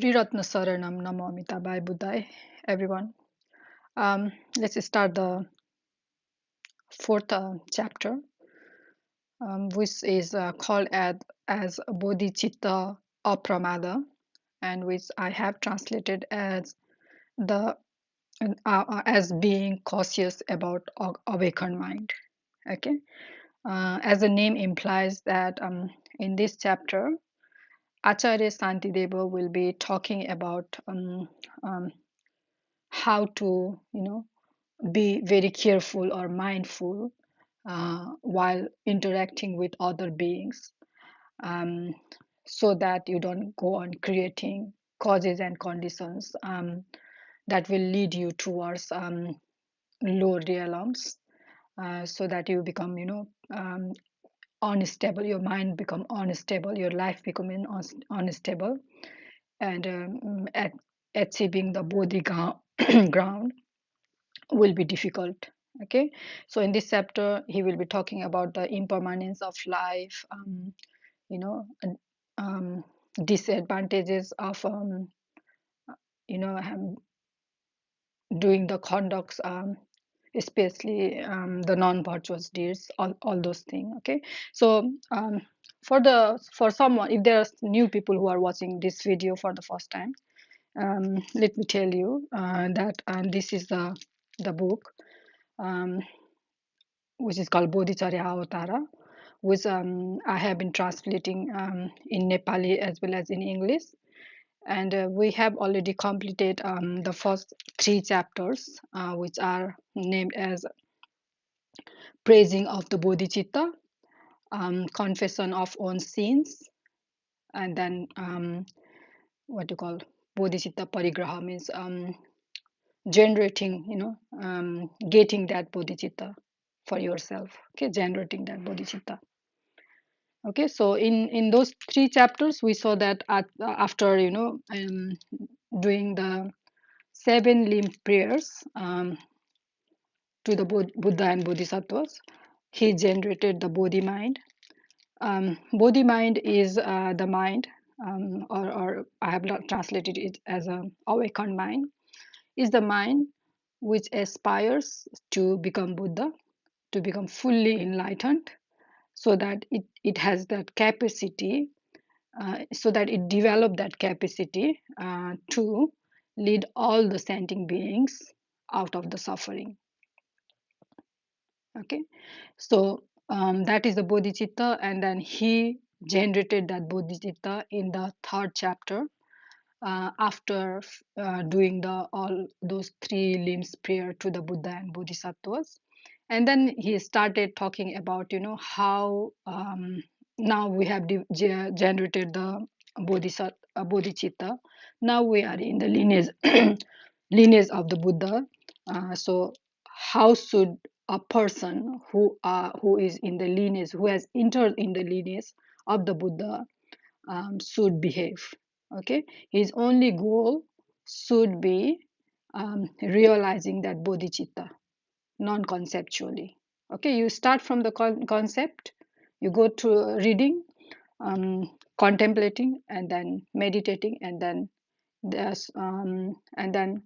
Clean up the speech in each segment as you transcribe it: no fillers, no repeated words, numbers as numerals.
Sri Ratna Saranam Namo Amitabhai Buddhai, everyone. Let's start the fourth chapter, which is called as Bodhicitta Apramada, and which I have translated as the as being cautious about awakened mind. Okay, as the name implies that in this chapter, Acharya Santideva will be talking about um, how to, be very careful or mindful while interacting with other beings, um, so that you don't go on creating causes and conditions that will lead you towards low realms, so that you become, unstable, your mind become unstable, your life becoming unstable, and achieving the bodhi ground will be difficult. Okay, so in this chapter he will be talking about the impermanence of life, you know and, disadvantages of you know um, doing the conducts, especially the non-virtuous deeds, all those things. Okay, so for someone, if there are new people who are watching this video for the first time, let me tell you that this is the book, um, which is called Bodhicharya Avatara, which I have been translating in Nepali as well as in English. And we have already completed the first three chapters, which are named as Praising of the Bodhicitta, Confession of Own Sins, and then what you call Bodhicitta Parigraha, means generating, getting that Bodhicitta for yourself. Okay, generating that Bodhicitta. Okay, so in those three chapters we saw that after doing the seven limb prayers to the Buddha and Bodhisattvas, he generated the Bodhi mind. Bodhi mind is the mind, or I have not translated it as a awakened mind, is the mind which aspires to become Buddha, to become fully enlightened, so that it has that capacity, so that it developed that capacity to lead all the sentient beings out of the suffering. Okay, so that is the bodhicitta, and then he generated that bodhicitta in the third chapter, after doing the all those three limbs prayer to the Buddha and Bodhisattvas. And then he started talking about, how now we have generated the bodhicitta. Now we are in the lineage lineage of the Buddha. So how should a person who is in the lineage, who has entered in the lineage of the Buddha, should behave? Okay, his only goal should be realizing that bodhicitta non-conceptually. Okay, you start from the concept, you go to reading, contemplating, and then meditating, and then there's and then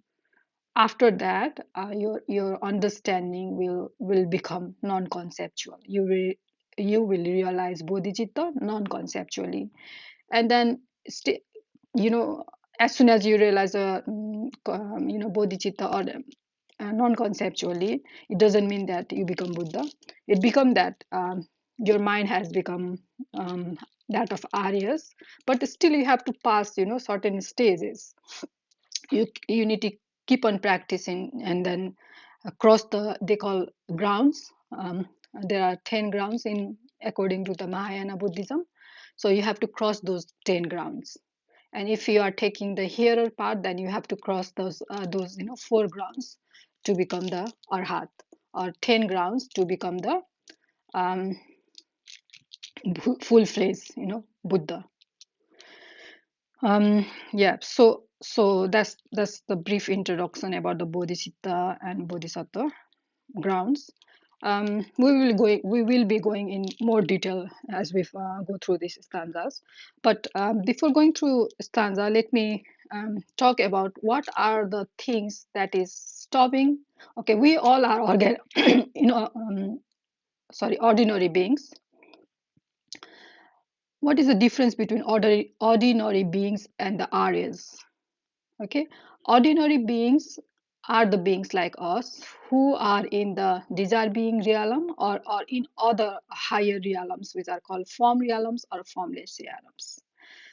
after that, your understanding will become non-conceptual. You will realize bodhicitta non-conceptually, and then you know as soon as you realize bodhicitta, or non-conceptually, it doesn't mean that you become Buddha. It become that your mind has become that of Aryas, but still you have to pass certain stages. You need to keep on practicing, and then cross the, they call, grounds. There are 10 grounds in according to the Mahayana Buddhism, so you have to cross those 10 grounds. And if you are taking the hearer part, then you have to cross those 4 grounds to become the arhat, or 10 grounds to become the um, full-fledged Buddha. Yeah, so that's the brief introduction about the Bodhicitta and Bodhisattva grounds. We will be going in more detail as we go through these stanzas. But before going through stanza, let me talk about what are the things that is stopping. Okay, we all are you know, sorry, ordinary beings. What is the difference between ordinary beings and the Aryas? Okay, ordinary beings are the beings like us who are in the desire being realm, or in other higher realms which are called form realms or formless realms.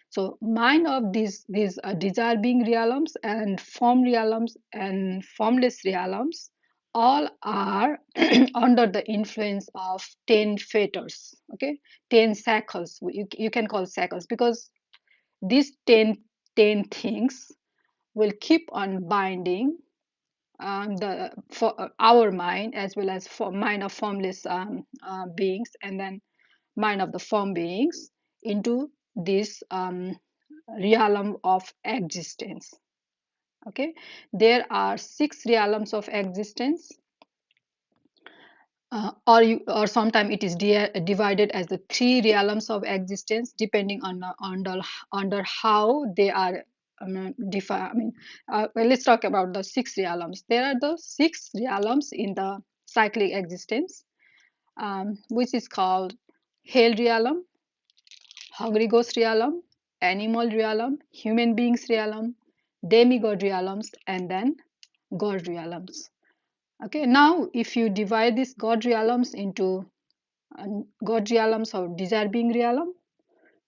So mind of these desire being realms and form realms and formless realms all are under the influence of 10 fetters. Okay, 10 shackles, you can call shackles, because these 10 things will keep on binding the for our mind, as well as for mind of formless beings, and then mind of the form beings, into this realm of existence. Okay, there are 6 realms of existence, or sometimes it is divided as the 3 realms of existence, depending on under how they are defined. I mean, well, let's talk about the 6 realms. There are the 6 realms in the cyclic existence, which is called hell realm, hungry ghost realm, animal realm, human beings realm, demigod realms, and then god realms. Okay, now if you divide these god realms into god realms of desire being realm,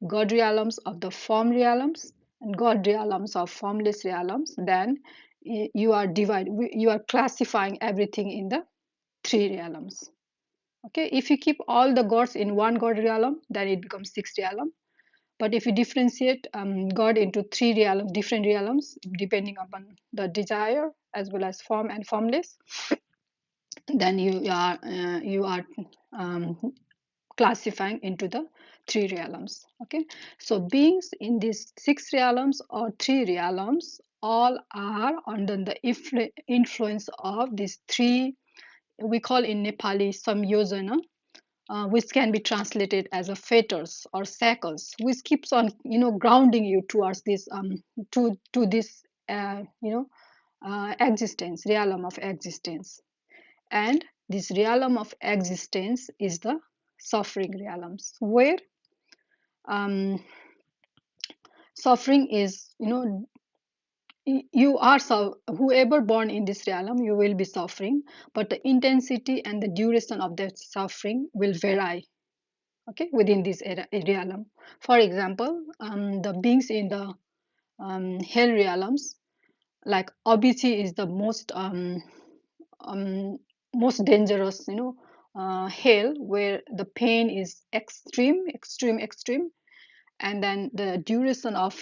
god realms of the form realms, and god realms of formless realms, then you are classifying everything in the 3 realms. Okay, if you keep all the gods in one god realm, then it becomes 6 realm. But if you differentiate God into 3 different realms, depending upon the desire as well as form and formless, then you are um, classifying into the 3 realms. Okay, so beings in these 6 realms or 3 realms all are under the influence of these 3. We call in Nepali samyojana, which can be translated as a fetters or shackles, which keeps on grounding you towards this to this existence, realm of existence. And this realm of existence is the suffering realms, where um, suffering is, you are, so whoever born in this realm, you will be suffering, but the intensity and the duration of that suffering will vary, okay, within this realm. For example, the beings in the hell realms, like obesity is the um, most dangerous, hell, where the pain is extreme, extreme, extreme, and then the duration of,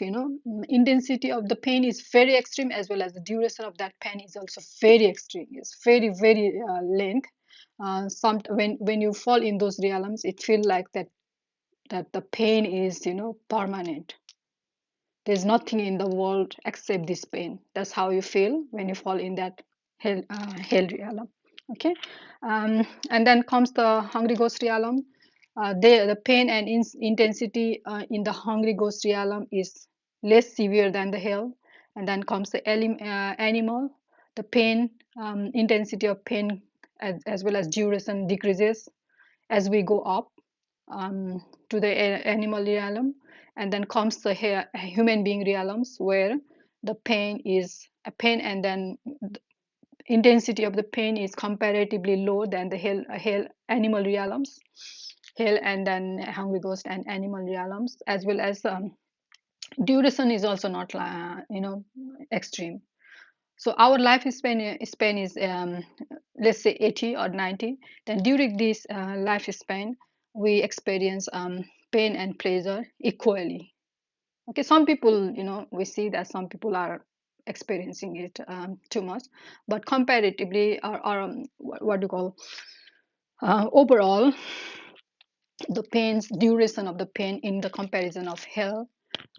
intensity of the pain is very extreme, as well as the duration of that pain is also very extreme, it's very, very length. Some when you fall in those realms, it feels like that the pain is, permanent. There's nothing in the world except this pain. That's how you feel when you fall in that hell realm. Okay, and then comes the hungry ghost realm. The pain and intensity in the hungry ghost realm is less severe than the hell. And then comes the animal. The pain, intensity of pain, as well as duration, decreases as we go up to the animal realm. And then comes the human being realms, where the pain is a pain, and then the intensity of the pain is comparatively low than the hell animal realms, hell and then hungry ghost and animal realms, as well as duration is also not extreme. So our lifespan is, let's say 80 or 90. Then during this lifespan, we experience pain and pleasure equally. Okay, some people, we see that some people are experiencing it too much, but comparatively, or what do you call, overall, the pain's duration of the pain in the comparison of hell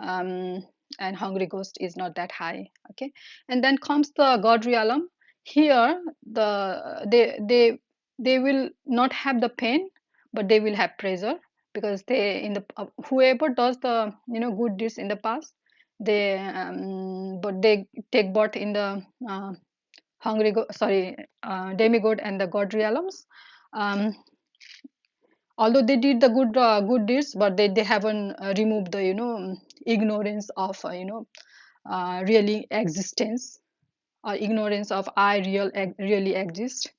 um, and hungry ghost is not that high. Okay, and then comes the god realm. Here they will not have the pain, but they will have pleasure, because they in the whoever does the good deeds in the past, but they take birth in the demigod and the god realms. um, Although they did the good deeds, but they haven't removed the ignorance of really existence, or ignorance of really exist.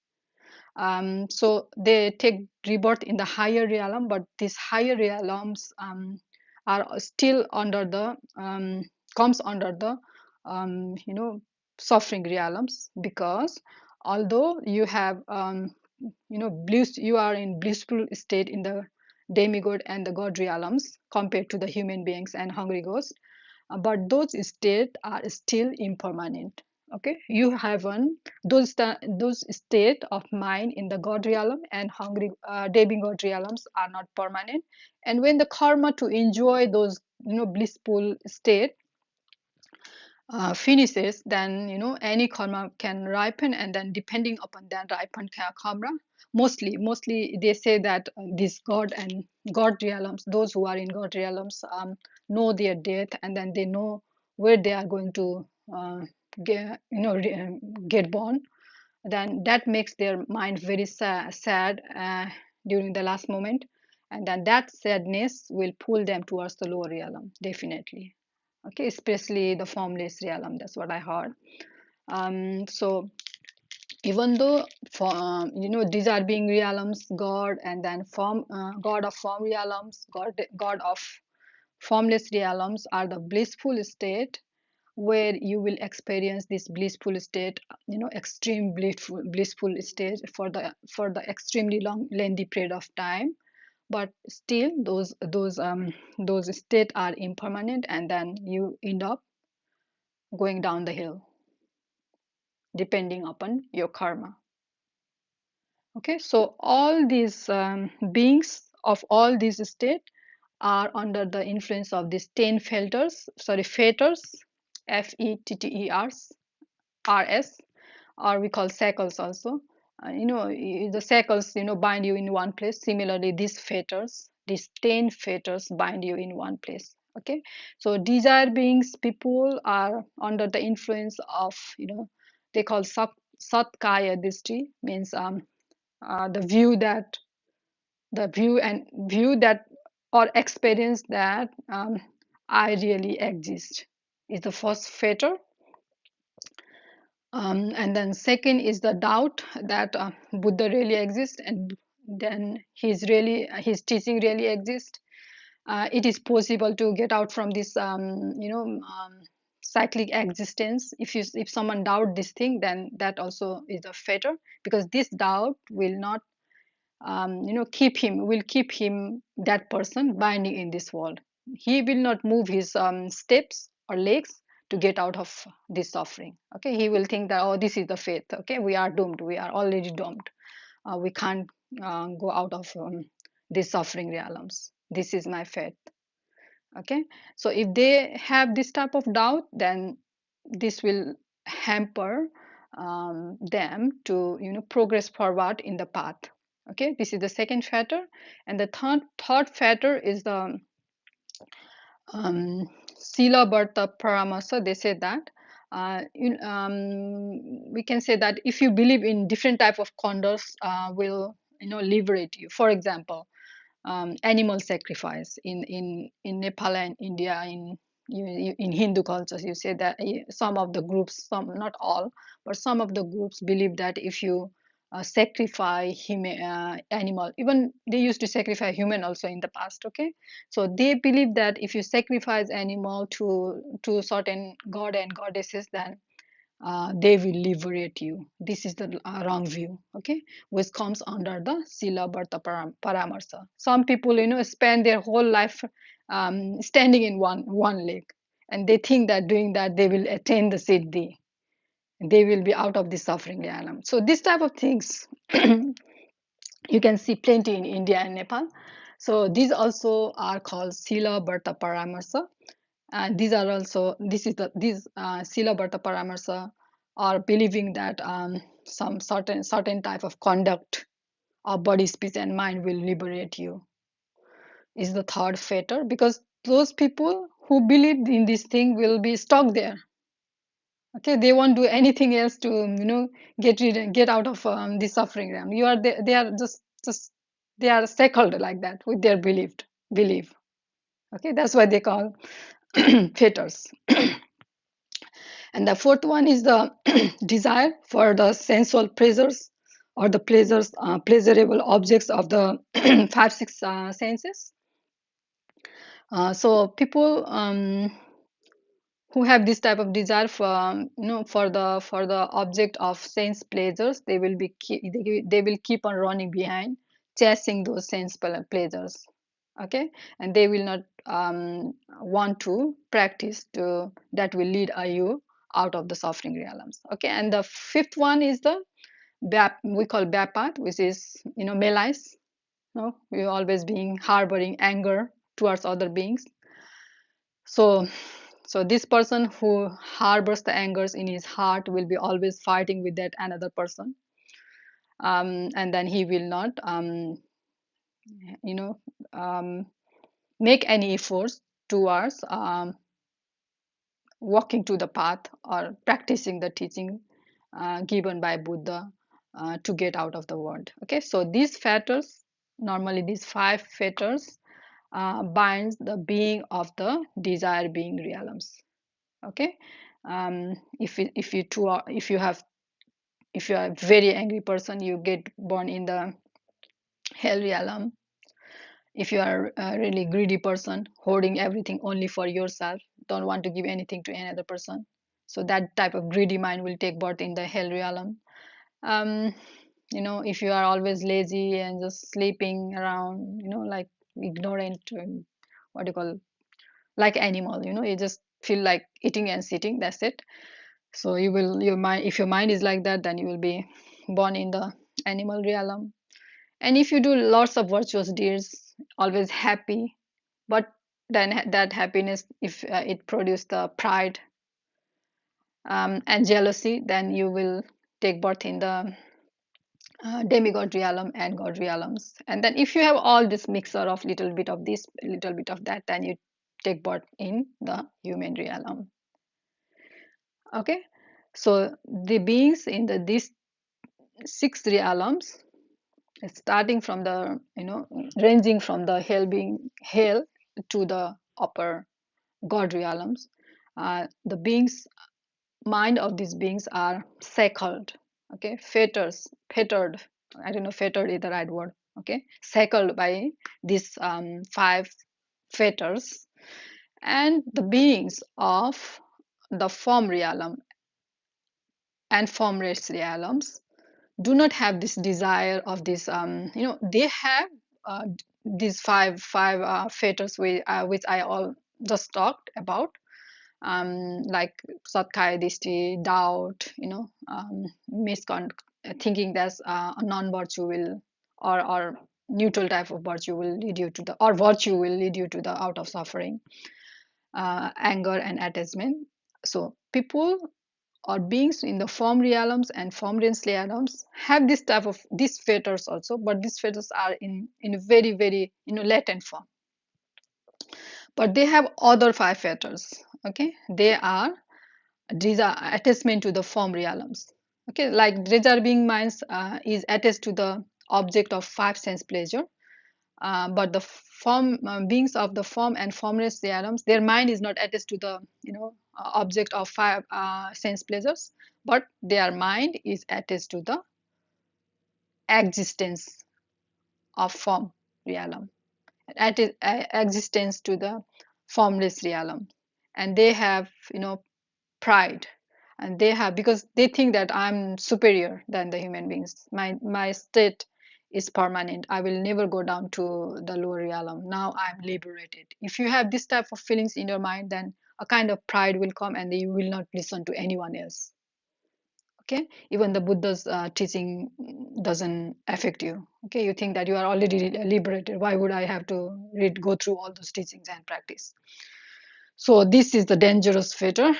So they take rebirth in the higher realm, but these higher realms are still under the comes under the suffering realms, because although you have bliss, you are in blissful state in the demigod and the god realms compared to the human beings and hungry ghosts, but those states are still impermanent. Okay, you have one those state of mind in the god realm and hungry demigod realms are not permanent. And when the karma to enjoy those blissful state finishes, then any karma can ripen, and then depending upon that ripened karma, mostly they say that this god and god realms, those who are in god realms, know their death, and then they know where they are going to get born. Then that makes their mind very sad during the last moment, and then that sadness will pull them towards the lower realm, definitely. Okay, especially the formless realm, that's what I heard. So even though for these are being realms god, and then god of form realms, god of formless realms are the blissful state where you will experience this blissful state, extreme blissful state for the extremely long lengthy period of time. But still those states are impermanent, and then you end up going down the hill depending upon your karma. Okay, so all these beings of all these states are under the influence of these 10 fetters, fetters, rs, or we call shackles also. The shackles bind you in one place. Similarly, these 10 fetters bind you in one place. Okay, so desire beings, people are under the influence of they call satkaya dishti, means the view that or experience that I really exist is the first fetter. And then second is the doubt that Buddha really exists, and then his teaching really exists. It is possible to get out from this cyclic existence. If someone doubt this thing, then that also is a fetter, because this doubt will not keep him, that person, binding in this world. He will not move his steps or legs to get out of this suffering. Okay, he will think that, oh, this is the fate. Okay, we are doomed, we are already doomed. We can't go out of these suffering realms. This is my fate. Okay, so if they have this type of doubt, then this will hamper them to progress forward in the path. Okay, this is the second fetter. And the third fetter is the sila bharta paramasa. They say that we can say that if you believe in different type of khandhas, will liberate you. For example, animal sacrifice in Nepal and India, in Hindu cultures, you say that some of the groups, some, not all, but some of the groups believe that if you sacrifice animal, even they used to sacrifice human also in the past. Okay, so they believe that if you sacrifice animal to certain god and goddesses, then they will liberate you. This is the wrong view, okay, which comes under the Sila Bharta Paramarsa. Some people, spend their whole life standing in one leg, and they think that doing that they will attain the siddhi. They will be out of the suffering realm. So this type of things you can see plenty in India and Nepal. So these also are called Sila Bharta Paramarsa, and these are also these Sila Bharta Paramarsa are believing that some certain type of conduct of body, speech, and mind will liberate you, is the third fetter, because those people who believe in this thing will be stuck there. Okay, they won't do anything else to get out of the suffering realm. They are just they are shackled like that with their belief. Okay, that's why they call fetters. And the fourth one is the desire for the sensual pleasures or the pleasurable objects of the five six senses. So people who have this type of desire for for the object of sense pleasures, they will keep on running behind, chasing those sense pleasures. Okay, and they will not want to practice that will lead you out of the suffering realms. Okay, and the fifth one is the we call bapat, which is malice. We always being harboring anger towards other beings. So this person who harbors the angers in his heart will be always fighting with that another person, and then he will not you know um, make any efforts towards walking to the path or practicing the teaching given by Buddha to get out of the world. Okay, so these fetters, normally these five fetters, binds the being of the desire being realms. Okay, if you have if you are a very angry person, you get born in the hell realm. If you are a really greedy person, hoarding everything only for yourself, don't want to give anything to another person, so that type of greedy mind will take birth in the hell realm. um, if you are always lazy and just sleeping around, like ignorant, what do you call, like animal, you just feel like eating and sitting, that's it. So your mind, if your mind is like that, then you will be born in the animal realm. And if you do lots of virtuous deeds, always happy, but then that happiness, if it produces the pride and jealousy, then you will take birth in the demigod realm and god realms. And then if you have all this mixture of little bit of this, little bit of that, then you take birth in the human realm. Okay, so the beings in these six realms, starting from the ranging from the hell to the upper god realms, the beings mind of these beings are shackled. Okay, fettered, I don't know, fettered is the right word. Okay, shackled by these five fetters. And the beings of the form realm and formless realms do not have this desire of this, they have these five fetters which I all just talked about, like satkaya dishti, doubt, thinking that a non-virtue will, or neutral type of virtue will lead you to the, or virtue will lead you to the out of suffering, anger and attachment. So people or beings in the form realms and formless realms have this type of these fetters also, but these fetters are in a very very latent form. But they have other five fetters. Okay, they are desire, attachment to the form realms. Okay, like desire being minds is attached to the object of five sense pleasure, but the form beings of the form and formless realms, their mind is not attached to the object of five sense pleasures, but their mind is attached to the existence of form realm, existence to the formless realm. And they have pride, and they have, because they think that I'm superior than the human beings, my state is permanent, I will never go down to the lower realm, now I'm liberated. If you have this type of feelings in your mind, then a kind of pride will come and you will not listen to anyone else. Okay, even the Buddha's teaching doesn't affect you. Okay, you think that you are already liberated, why would I have to go through all those teachings and practice? So this is the dangerous fetter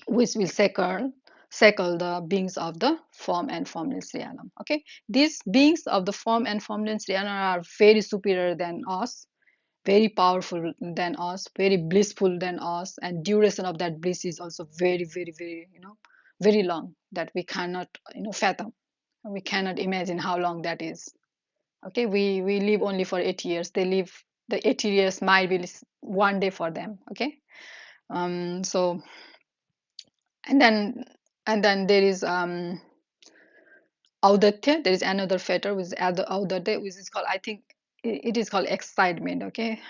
which will shackle the beings of the form and formless realm. Okay, these beings of the form and formless realm are very superior than us, very powerful than us, very blissful than us, and duration of that bliss is also very, very, very, very long, that we cannot, fathom. We cannot imagine how long that is. Okay, we live only for 80 years. They live, the 80 years might be one day for them. Okay. So and then there is Audatya. There is another fetter which is Audatya, which is called, I think it is called excitement. Okay.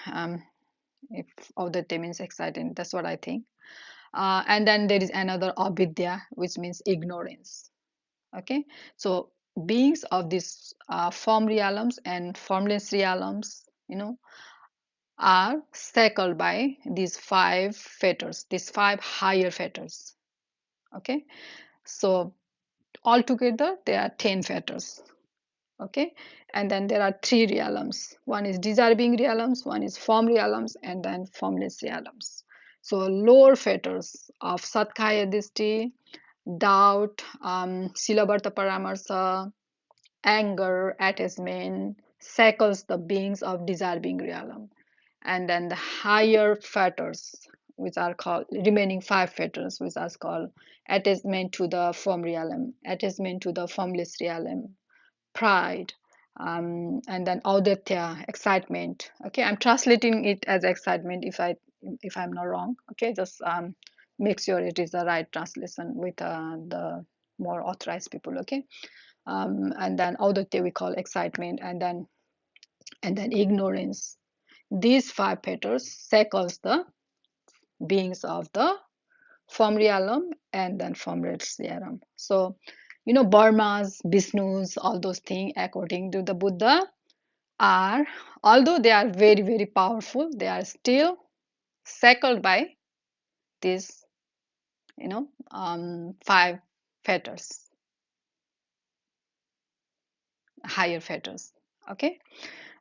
If Audatya means excitement, that's what I think. And then there is another Avidya, which means ignorance. Okay. So beings of these form realms and formless realms, are shackled by these five fetters, these five higher fetters. Okay. So altogether there are 10 fetters. Okay. And then there are three realms. One is desire-being realms, one is form realms, and then formless realms. So lower fetters of Satkaya Dishti, doubt, Silavarta Paramarsa, anger, attachment, shackles the beings of desire-being realm. And then the higher fetters, which are called remaining five fetters, which are called attachment to the form realm, attachment to the formless realm, pride, and then auditya, excitement. Okay, I'm translating it as excitement if I'm not wrong. Okay, just make sure it is the right translation with the more authorized people. Okay, and then auditya we call excitement, and then ignorance. These five fetters shackles the beings of the form realm and then formless realm. So, Burmas, Vishnus, all those things, according to the Buddha, are, although they are very, very powerful, they are still shackled by these, five fetters, higher fetters. Okay.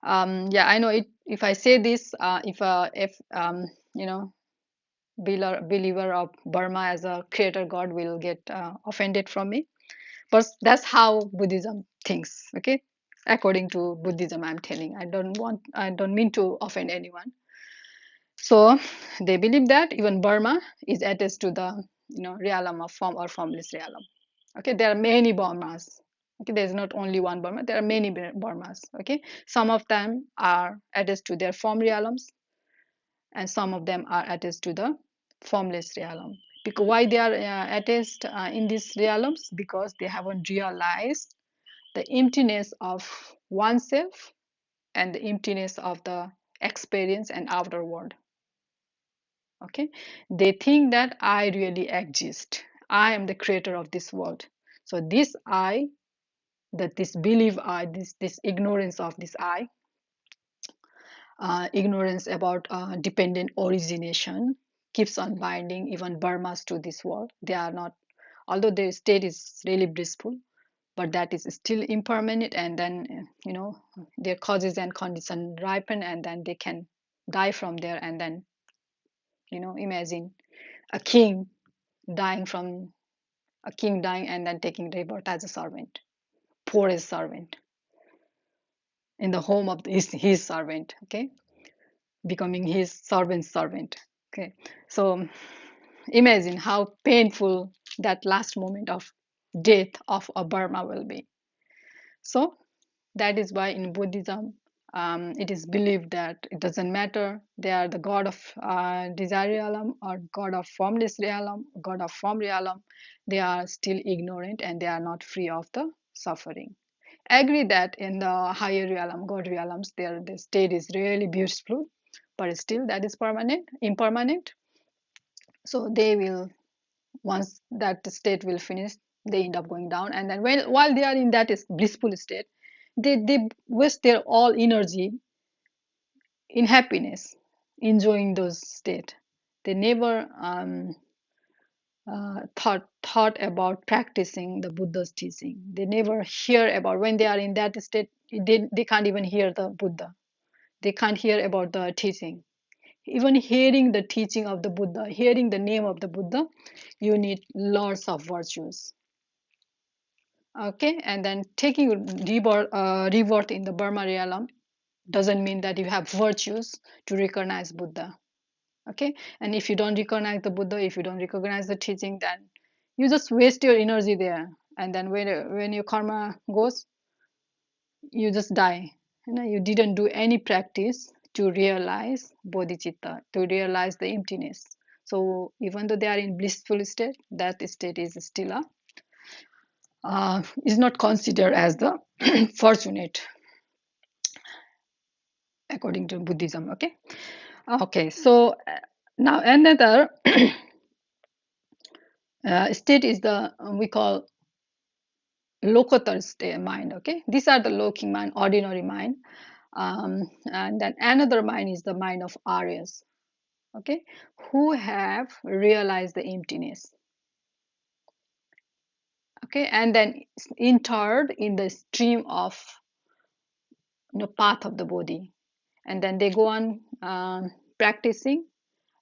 Yeah, I know it. If I say this, if you know believer of Burma as a creator god will get offended from me. But that's how Buddhism thinks. Okay, according to Buddhism, I'm telling. I don't mean to offend anyone. So they believe that even Burma is attached to the realm of form or formless realm. Okay, there are many Burmas. Okay, there's not only one Burma. There are many Burmas. Okay, some of them are attached to their form realms, and some of them are attached to the formless realm. Because why they are attached in these realms? Because they haven't realized the emptiness of oneself and the emptiness of the experience and outer world. Okay, they think that I really exist. I am the creator of this world. So this I, that this belief I, this ignorance of this I, ignorance about dependent origination keeps on binding even Burmas to this world. They are not, although their state is really blissful, but that is still impermanent. And then, their causes and conditions ripen, and then they can die from there. And then, imagine a king dying from a king dying and then taking rebirth as a servant, poorest servant in the home of his servant. Okay, becoming his servant's servant. Okay, so imagine how painful that last moment of death of a Burma will be. So that is why in Buddhism, it is believed that it doesn't matter they are the god of desire realm or god of formless realm, god of form realm, they are still ignorant and they are not free of the suffering. Agree that in the higher realm, god realms, the state is really beautiful, but still that is permanent, impermanent. So they will, once that state will finish, they end up going down, and then while they are in that blissful state, they waste their all energy in happiness, enjoying those state. They never thought about practicing the Buddha's teaching. They never hear about, when they are in that state, they can't even hear the Buddha. They can't hear about the teaching. Even hearing the teaching of the Buddha, hearing the name of the Buddha, you need lots of virtues. Okay, and then taking rebirth in the Burma realm, Doesn't mean that you have virtues to recognize Buddha. Okay, and if you don't recognize the Buddha, if you don't recognize the teaching, then you just waste your energy there. And then when your karma goes, you just die. You didn't do any practice to realize bodhicitta, to realize the emptiness. So even though they are in blissful state, that state is still a is not considered as the fortunate according to Buddhism. Okay, okay. So now another state is the we call lokotar state mind. Okay, these are the loking mind, ordinary mind, and then another mind is the mind of Aryas. Okay, who have realized the emptiness. Okay, and then entered in the stream of path of the body, and then they go on practicing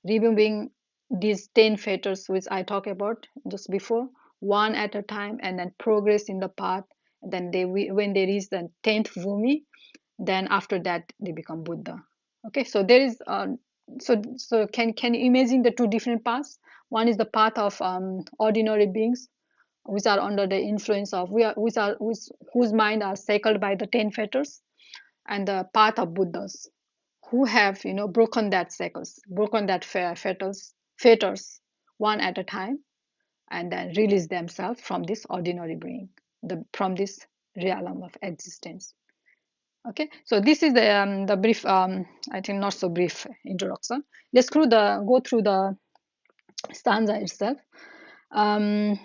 removing these 10 fetters which I talked about just before, one at a time, and then progress in the path. And then when they reach the 10th bhumi, then after that they become Buddha. Okay, so there is so can you imagine the two different paths? One is the path of ordinary beings which are under the influence of whose mind are shackled by the 10 fetters, and the path of Buddhas who have broken that shackles, broken that fetters one at a time, and then release themselves from this ordinary being, from this realm of existence. Okay, so this is the brief, I think not so brief introduction. Let's go through the stanza itself. um,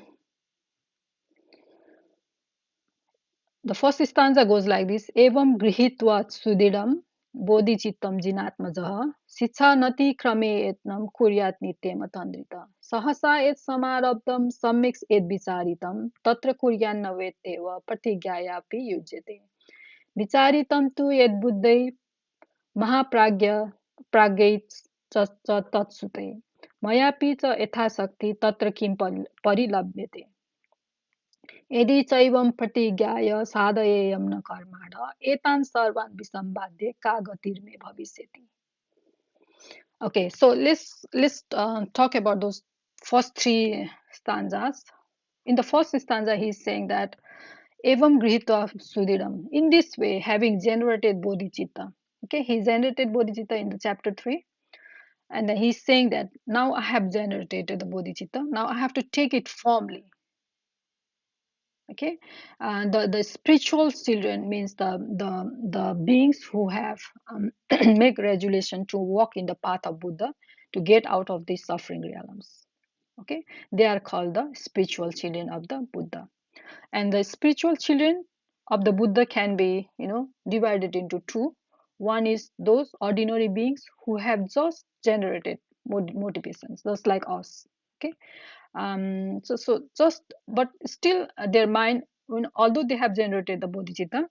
The first stanza goes like this: Evam grihitva sudidam bodhicittam jinatmajah शिक्षा नति क्रमे यत्नम कुर्यात् नित्यम तन्द्रिता सहसा यत् समारब्धम सम्यक् यद् विचारितम तत्र कुर्यान्न वेत्तेव प्रतिज्ञायापि युज्यते विचारितम तु यद्बुद्धै महाप्राज्ञ प्राज्ञै च तत्सुते मयापि च यथाशक्ति तत्र किं परिलभ्यते यदि चैवं प्रतिज्ञाय साधयेयं न कर्माण एतान् सर्वान् विसम्पाद्य का गतिर्मे भविष्यति. Okay, so let's talk about those first three stanzas. In the first stanza, he's saying that evam grihitva sudhidam. In this way, having generated bodhicitta. Okay, he generated bodhicitta in the chapter 3, and then he's saying that now I have generated the bodhicitta. Now I have to take it firmly. Okay, the spiritual children means the beings who have make resolution to walk in the path of Buddha to get out of these suffering realms. Okay, they are called the spiritual children of the Buddha, and the spiritual children of the Buddha can be divided into two. One is those ordinary beings who have just generated motivations just like us. Okay, so just but still their mind, although they have generated the bodhicitta,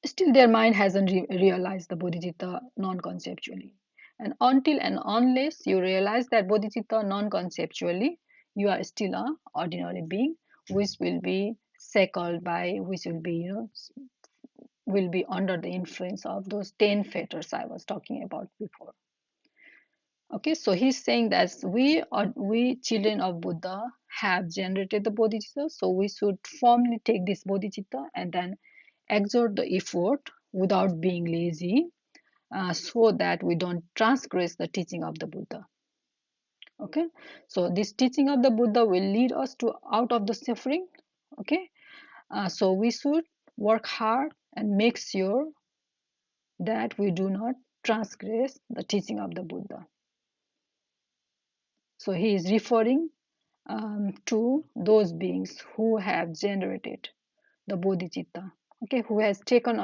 still their mind hasn't realized the bodhicitta non-conceptually, and until and unless you realize that bodhicitta non-conceptually, you are still a ordinary being which will be shackled by, which will be will be under the influence of those 10 fetters I was talking about before. Okay, so he's saying that we children of Buddha have generated the bodhicitta, so we should firmly take this bodhicitta and then exert the effort without being lazy, so that we don't transgress the teaching of the Buddha. Okay, so this teaching of the Buddha will lead us to out of the suffering. Okay, so we should work hard and make sure that we do not transgress the teaching of the Buddha. So he is referring to those beings who have generated the bodhicitta, okay, who has taken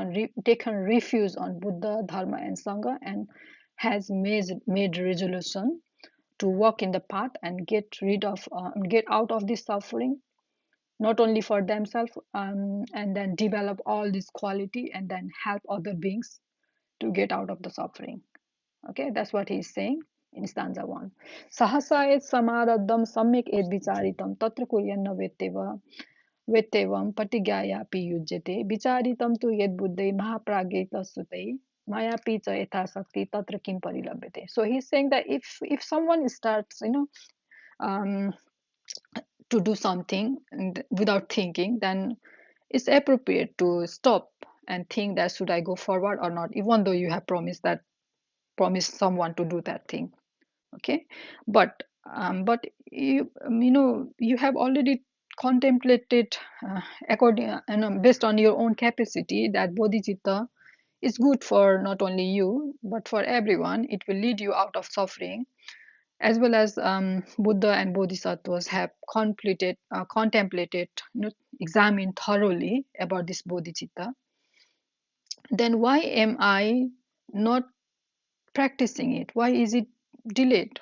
refuge on Buddha, Dharma, and Sangha, and has made resolution to walk in the path and get out of this suffering, not only for themselves, and then develop all this quality and then help other beings to get out of the suffering. Okay, that's what he's saying in stanza 1. Sahasa et samaraddham samyak et vicharitam tatra kuryanna vetteva. वेत्तेवं पटिज्ञायापि युज्यते विचारितं तु यद्बुद्धे महाप्राज्ञै तत्सुते mayapi cha ythasakti tatra kim parilabhyate. So he's saying that if someone starts, um, to do something and without thinking, then it's appropriate to stop and think that should I go forward or not, even though you have promised someone to do that thing. Okay, but you have already contemplated according based on your own capacity that bodhicitta is good for not only you but for everyone. It will lead you out of suffering, as well as Buddha and Bodhisattvas have contemplated, examined thoroughly about this bodhicitta. Then why am I not practicing it? Why is it delayed?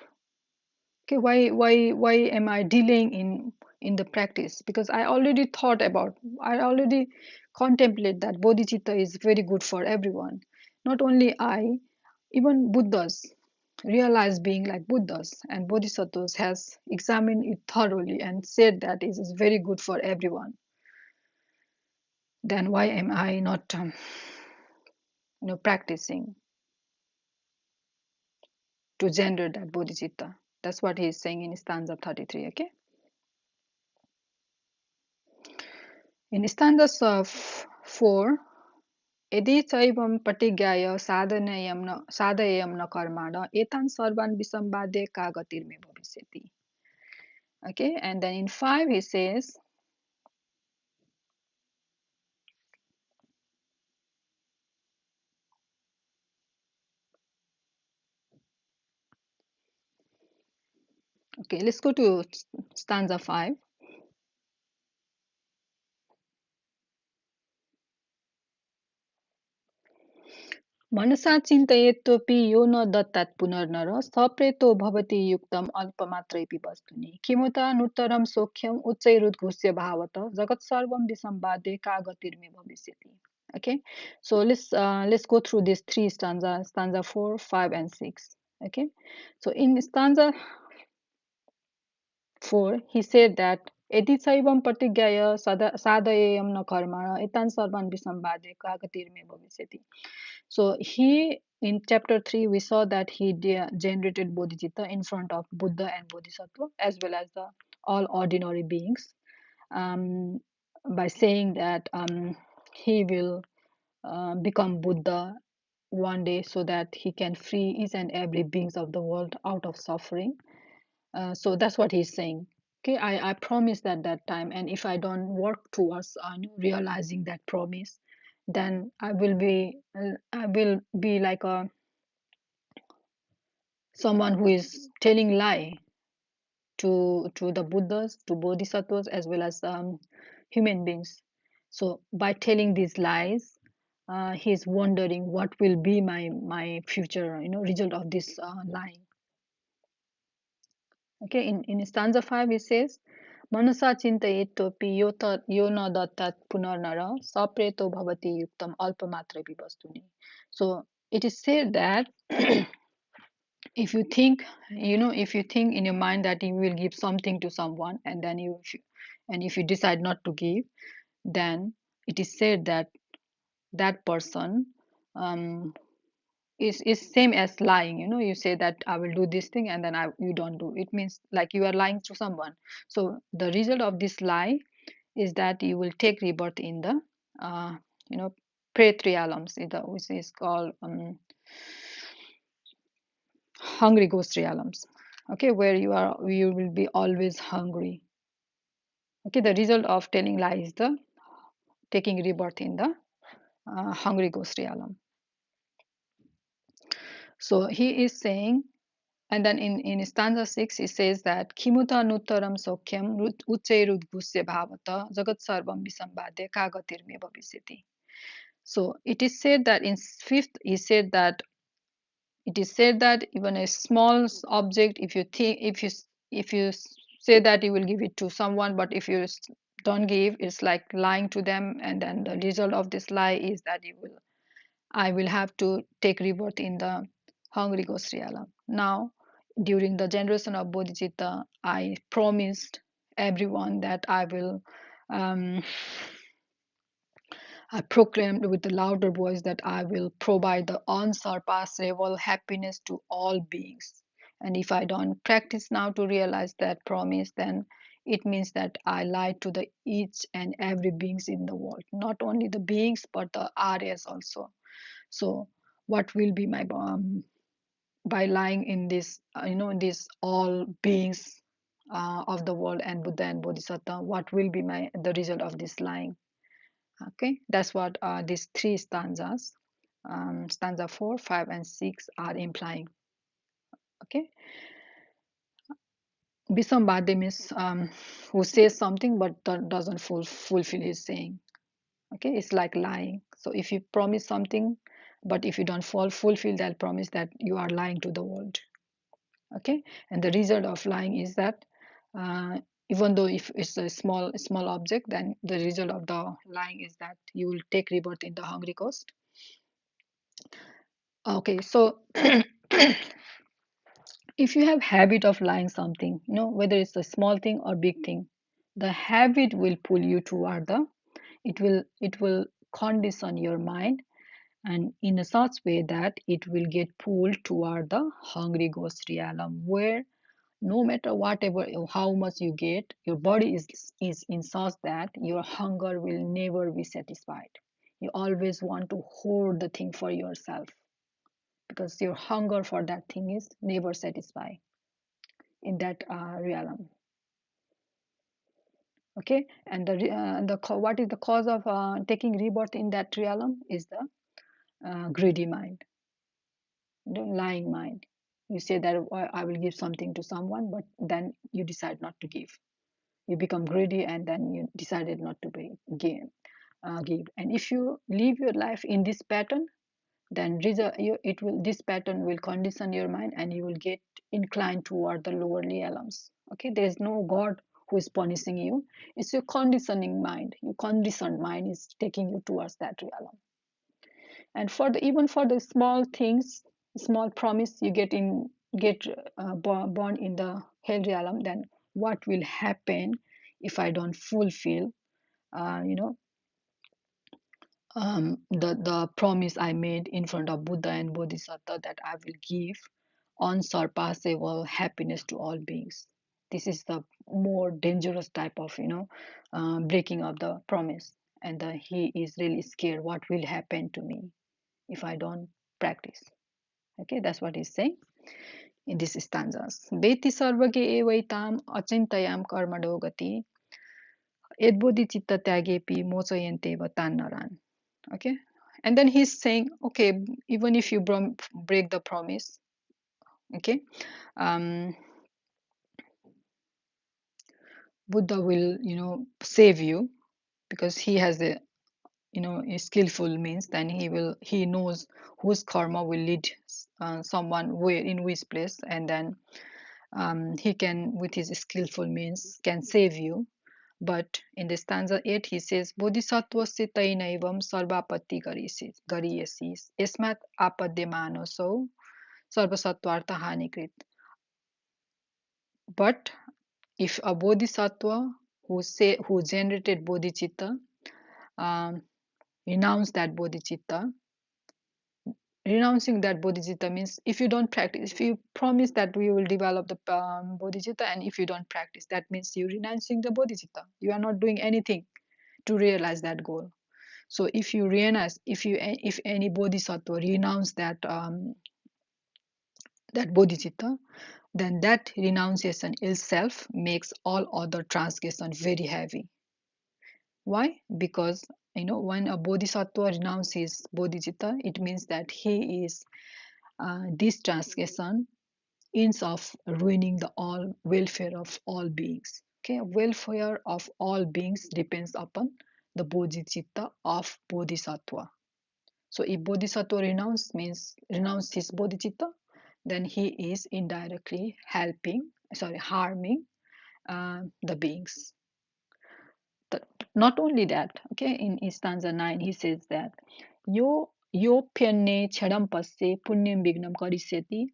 Okay, why am I delaying in the practice? Because I already contemplate that bodhicitta is very good for everyone. Not only I, even Buddhas, realized being like Buddhas and Bodhisattvas has examined it thoroughly and said that it is very good for everyone. Then why am I not practicing to generate that bodhicitta? That's what he is saying in stanza 33. Okay. In stanzas of 4, यदि चैवं प्रतिज्ञाय साधयेयं न कर्माण एतान् सर्वान् विसम्पाद्य का गतिर्मे भविष्यति. Okay, and then in 5 he says, okay, let's go to stanza 5. मनसा चिन्तयेत्वपि यो न दत्तात् पुनर्नर सप्रेतो भवति युक्तम् अल्पमात्रैपि वस्तुनि किमुतानुत्तरं सौख्यम् उच्चैरुद्घोष्य भावत जगत् सर्वं विसम्पाद्य का गतिर्मे भविष्यति. Okay, so let's go through these three stanzas, stanza 4, 5 and 6. Okay, so in stanza 4 he said that यदि चैवं प्रतिज्ञाय साधयेयं न कर्मण एतान् सर्वान् विसम्पाद्य का गतिर्मे भविष्यति. So he, in chapter 3, we saw that he generated Bodhicitta in front of Buddha and Bodhisattva, as well as the all ordinary beings, by saying that he will become Buddha one day so that he can free each and every beings of the world out of suffering. So that's what he's saying. Okay, I promised at that time, and if I don't work towards realizing that promise, then I will be like a someone who is telling lie to the Buddhas, to Bodhisattvas, as well as human beings. So by telling these lies, he's wondering what will be my future, result of this lying. Okay, in stanza 5 it says, Manasa चिन्तयेत्वपि यो न दत्तात् पुनर्नर सप्रेतो भवति युक्तम् अल्पमात्र vastuni. So it is said that if you think, if you think in your mind that you will give something to someone, and then if you decide not to give, then it is said that that person um, is same as lying. You say that I will do this thing and then you don't do it, means like you are lying to someone. So the result of this lie is that you will take rebirth in the you know pretrialams, which is called hungry ghost realms. Okay, where you will be always hungry. Okay, the result of telling lie is the taking rebirth in the hungry ghost realm. So he is saying, and then in stanza 6, he says that Kimuta nuttaram sokyam uchairudbhusya bhavata jagat sarvam visambhadya kagatirme bhavisyati. So it is said that in fifth, he said that it is said that even a small object, if you say that you will give it to someone, but if you don't give, it's like lying to them, and then the result of this lie is that I will have to take rebirth in the hungry ghost realm. Now, during the generation of Bodhicitta, I promised everyone that I will Um, I proclaimed with a louder voice that I will provide the unsurpassable happiness to all beings. And if I don't practice now to realize that promise, then it means that I lie to the each and every beings in the world, not only the beings but the Aryas also. So, what will be my by lying in this, in these all beings of the world and Buddha and Bodhisattva? What will be the result of this lying? Okay, that's what these three stanzas, stanza 4, 5, and 6 are implying. Okay, Bisambade means who says something but doesn't fulfill his saying. Okay, it's like lying. So if you promise something, but if you don't fulfill that promise, that you are lying to the world. Okay, and the result of lying is that uh, even though if it's a small object, then the result of the lying is that you will take rebirth in the hungry ghost. Okay, so if you have habit of lying something, whether it's a small thing or big thing, the habit will pull you toward the, it will condition your mind, and in a such way that it will get pulled toward the hungry ghost realm, where no matter whatever how much you get, your body is in such that your hunger will never be satisfied. You always want to hoard the thing for yourself, because your hunger for that thing is never satisfied in that realm. Okay, and what is the cause of taking rebirth in that realm is the greedy mind, the lying mind. You say that, I will give something to someone, but then you decide not to give. You become greedy, and then you decided not to give. And if you live your life in this pattern, then this pattern will condition your mind, and you will get inclined toward the lower realms. Okay, there is no God who is punishing you. It's your conditioning mind. Your conditioned mind is taking you towards that realm. And even for the small things, small promise you get born in the hell realm, then what will happen if I don't fulfill uh, you know the promise I made in front of Buddha and Bodhisattva, that I will give unsurpassable happiness to all beings. This is the more dangerous type of breaking of the promise, and he is really scared what will happen to me if I don't practice. Okay, that's what he's saying in these stanzas. Beti sarvage evaitam achintayam karmado gati edbodhicitta tyagepi mochayanteva tannaran. Okay, and then he's saying, okay, even if you break the promise, okay, um, Buddha will save you, because he has a skillful means. Then he knows whose karma will lead someone where in which place, and then he can, with his skillful means, can save you. But in the stanza 8 he says, bodhisattvasya tainaivam sarvapatti gariyasis esmat apadyamanoso sarvasatvartha hanikrit. But if a bodhisattva who generated bodhicitta um, renounce that bodhicitta, renouncing that bodhicitta means, if you don't practice, if you promise that we will develop the bodhicitta, and if you don't practice, that means you renouncing the bodhicitta. You are not doing anything to realize that goal. So if you realize, if any bodhisattva renounce that bodhicitta, then that renunciation itself makes all other transgression very heavy. Why? Because when a bodhisattva renounces bodhicitta, it means that he is this transgression ends of ruining the all welfare of all beings. Okay, welfare of all beings depends upon the bodhicitta of bodhisattva. So if bodhisattva renounce his bodhicitta, then he is indirectly harming the beings. Not only that, okay, in stanza 9 he says that yo pyenne chadam passe punyam vignam karisyati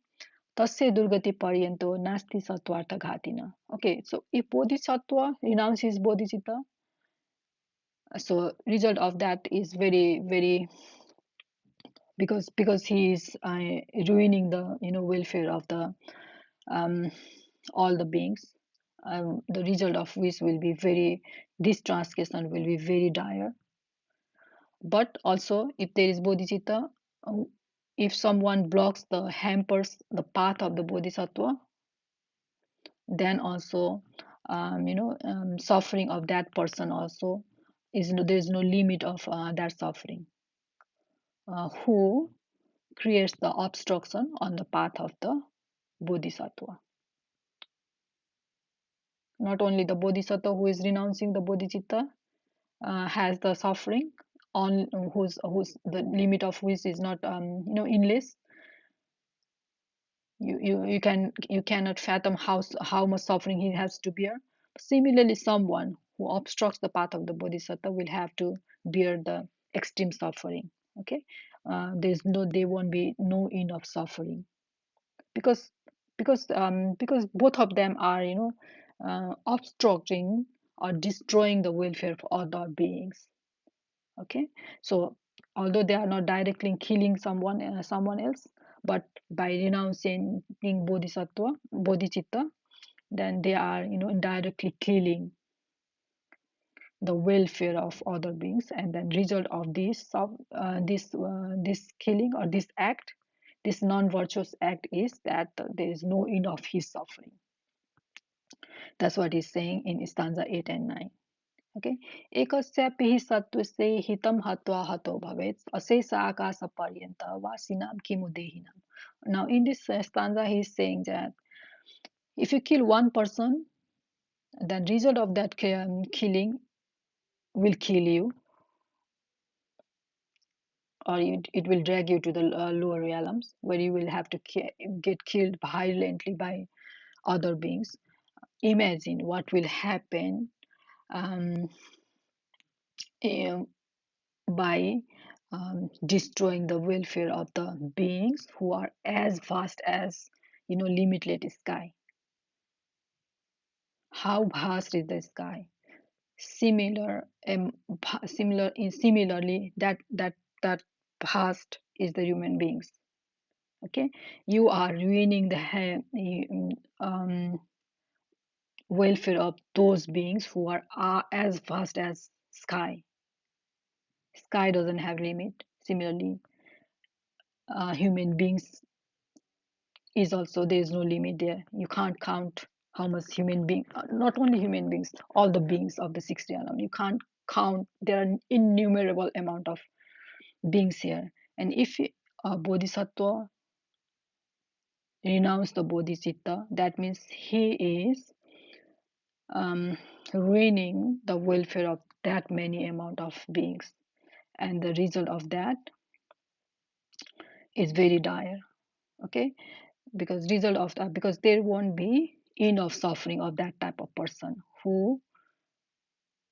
tasya durgati paryanto nasti sattvartha ghatina. Okay, so if bodhisattva renounces bodhicitta, So result of that is very very, because he is ruining the welfare of the um, all the beings, the result of which will be very, this transgression will be very dire. But also if there is bodhicitta, uh, if someone blocks the hampers the path of the bodhisattva, then also suffering of that person also is no, there is no limit of that suffering. Who creates the obstruction on the path of the bodhisattva? Not only the bodhisattva who is renouncing the bodhicitta has the suffering, on whose the limit of which is not endless. You cannot fathom how much suffering he has to bear. Similarly, someone who obstructs the path of the bodhisattva will have to bear the extreme suffering. Okay, there won't be no end of suffering, because because both of them are obstructing or destroying the welfare of other beings. Okay, so although they are not directly killing someone else, but by renouncing bodhicitta, then they are indirectly killing the welfare of other beings. And then result of this killing or this act, this non-virtuous act, is that there is no end of his suffering. That's what he's saying in stanza 8 and 9. Okay, एकस्यापि हि सत्त्वस्य हितं हत्वा हतो भवेत् अशेष आकाश पर्यन्त वासिनां किमु देहिनाम. Now in this stanza he is saying that if you kill one person, then result of that killing will kill you, or it will drag you to the lower realms, where you will have to get killed violently by other beings. Imagine what will happen um, eh, by destroying the welfare of the beings who are as vast as limitless sky. How vast is the sky? Similarly, that vast is the human beings. Okay, you are ruining the welfare of those beings who are as vast as sky. Sky doesn't have limit. Similarly, human beings is also, there is no limit there. You can't count how much human being, not only human beings, all the beings of the 60 realm. You can't count. There are an innumerable amount of beings here. And if a bodhisattva renounce the bodhicitta, that means he is ruining the welfare of that many amount of beings, and the result of that is very dire. Okay, because result of that, because there won't be enough suffering of that type of person who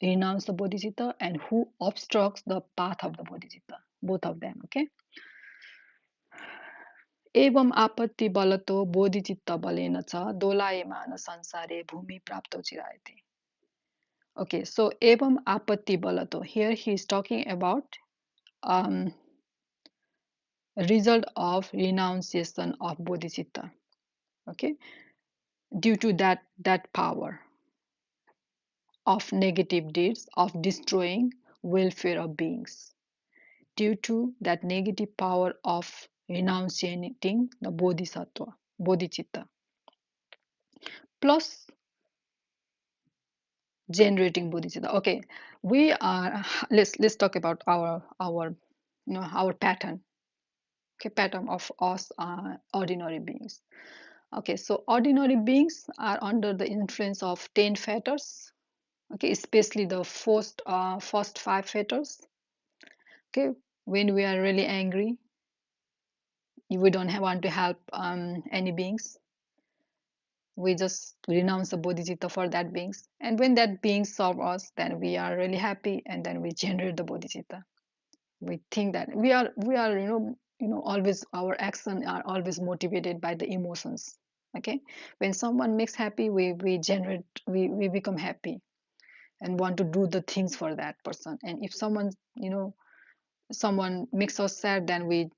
renounce the bodhicitta and who obstructs the path of the bodhicitta, both of them. Okay, एवं आपत्ति बलतो बोधिचित्त बलेन च दोलायमान संसारे भूमि प्राप्तो चिरायते. Okay, so evam apatti balato, here he is talking about um, result of renunciation of bodhicitta. Okay, due to that power of negative deeds of destroying welfare of beings, due to that negative power of renunciating the bodhisattva, bodhicitta, plus generating bodhicitta. Okay, we are, let's talk about our our pattern. Okay, pattern of us ordinary beings. Okay, so ordinary beings are under the influence of 10 fetters. Okay, especially the first 5 fetters. Okay, when we are really angry, we don't want to help any beings, we just renounce the bodhicitta for that beings, and when that being serve us, then we are really happy, and then we generate the bodhicitta. We think that we are always, our action are always motivated by the emotions. Okay, when someone makes happy, we generate, we become happy. and want to do the things for that person. And if someone, someone makes us sad, then we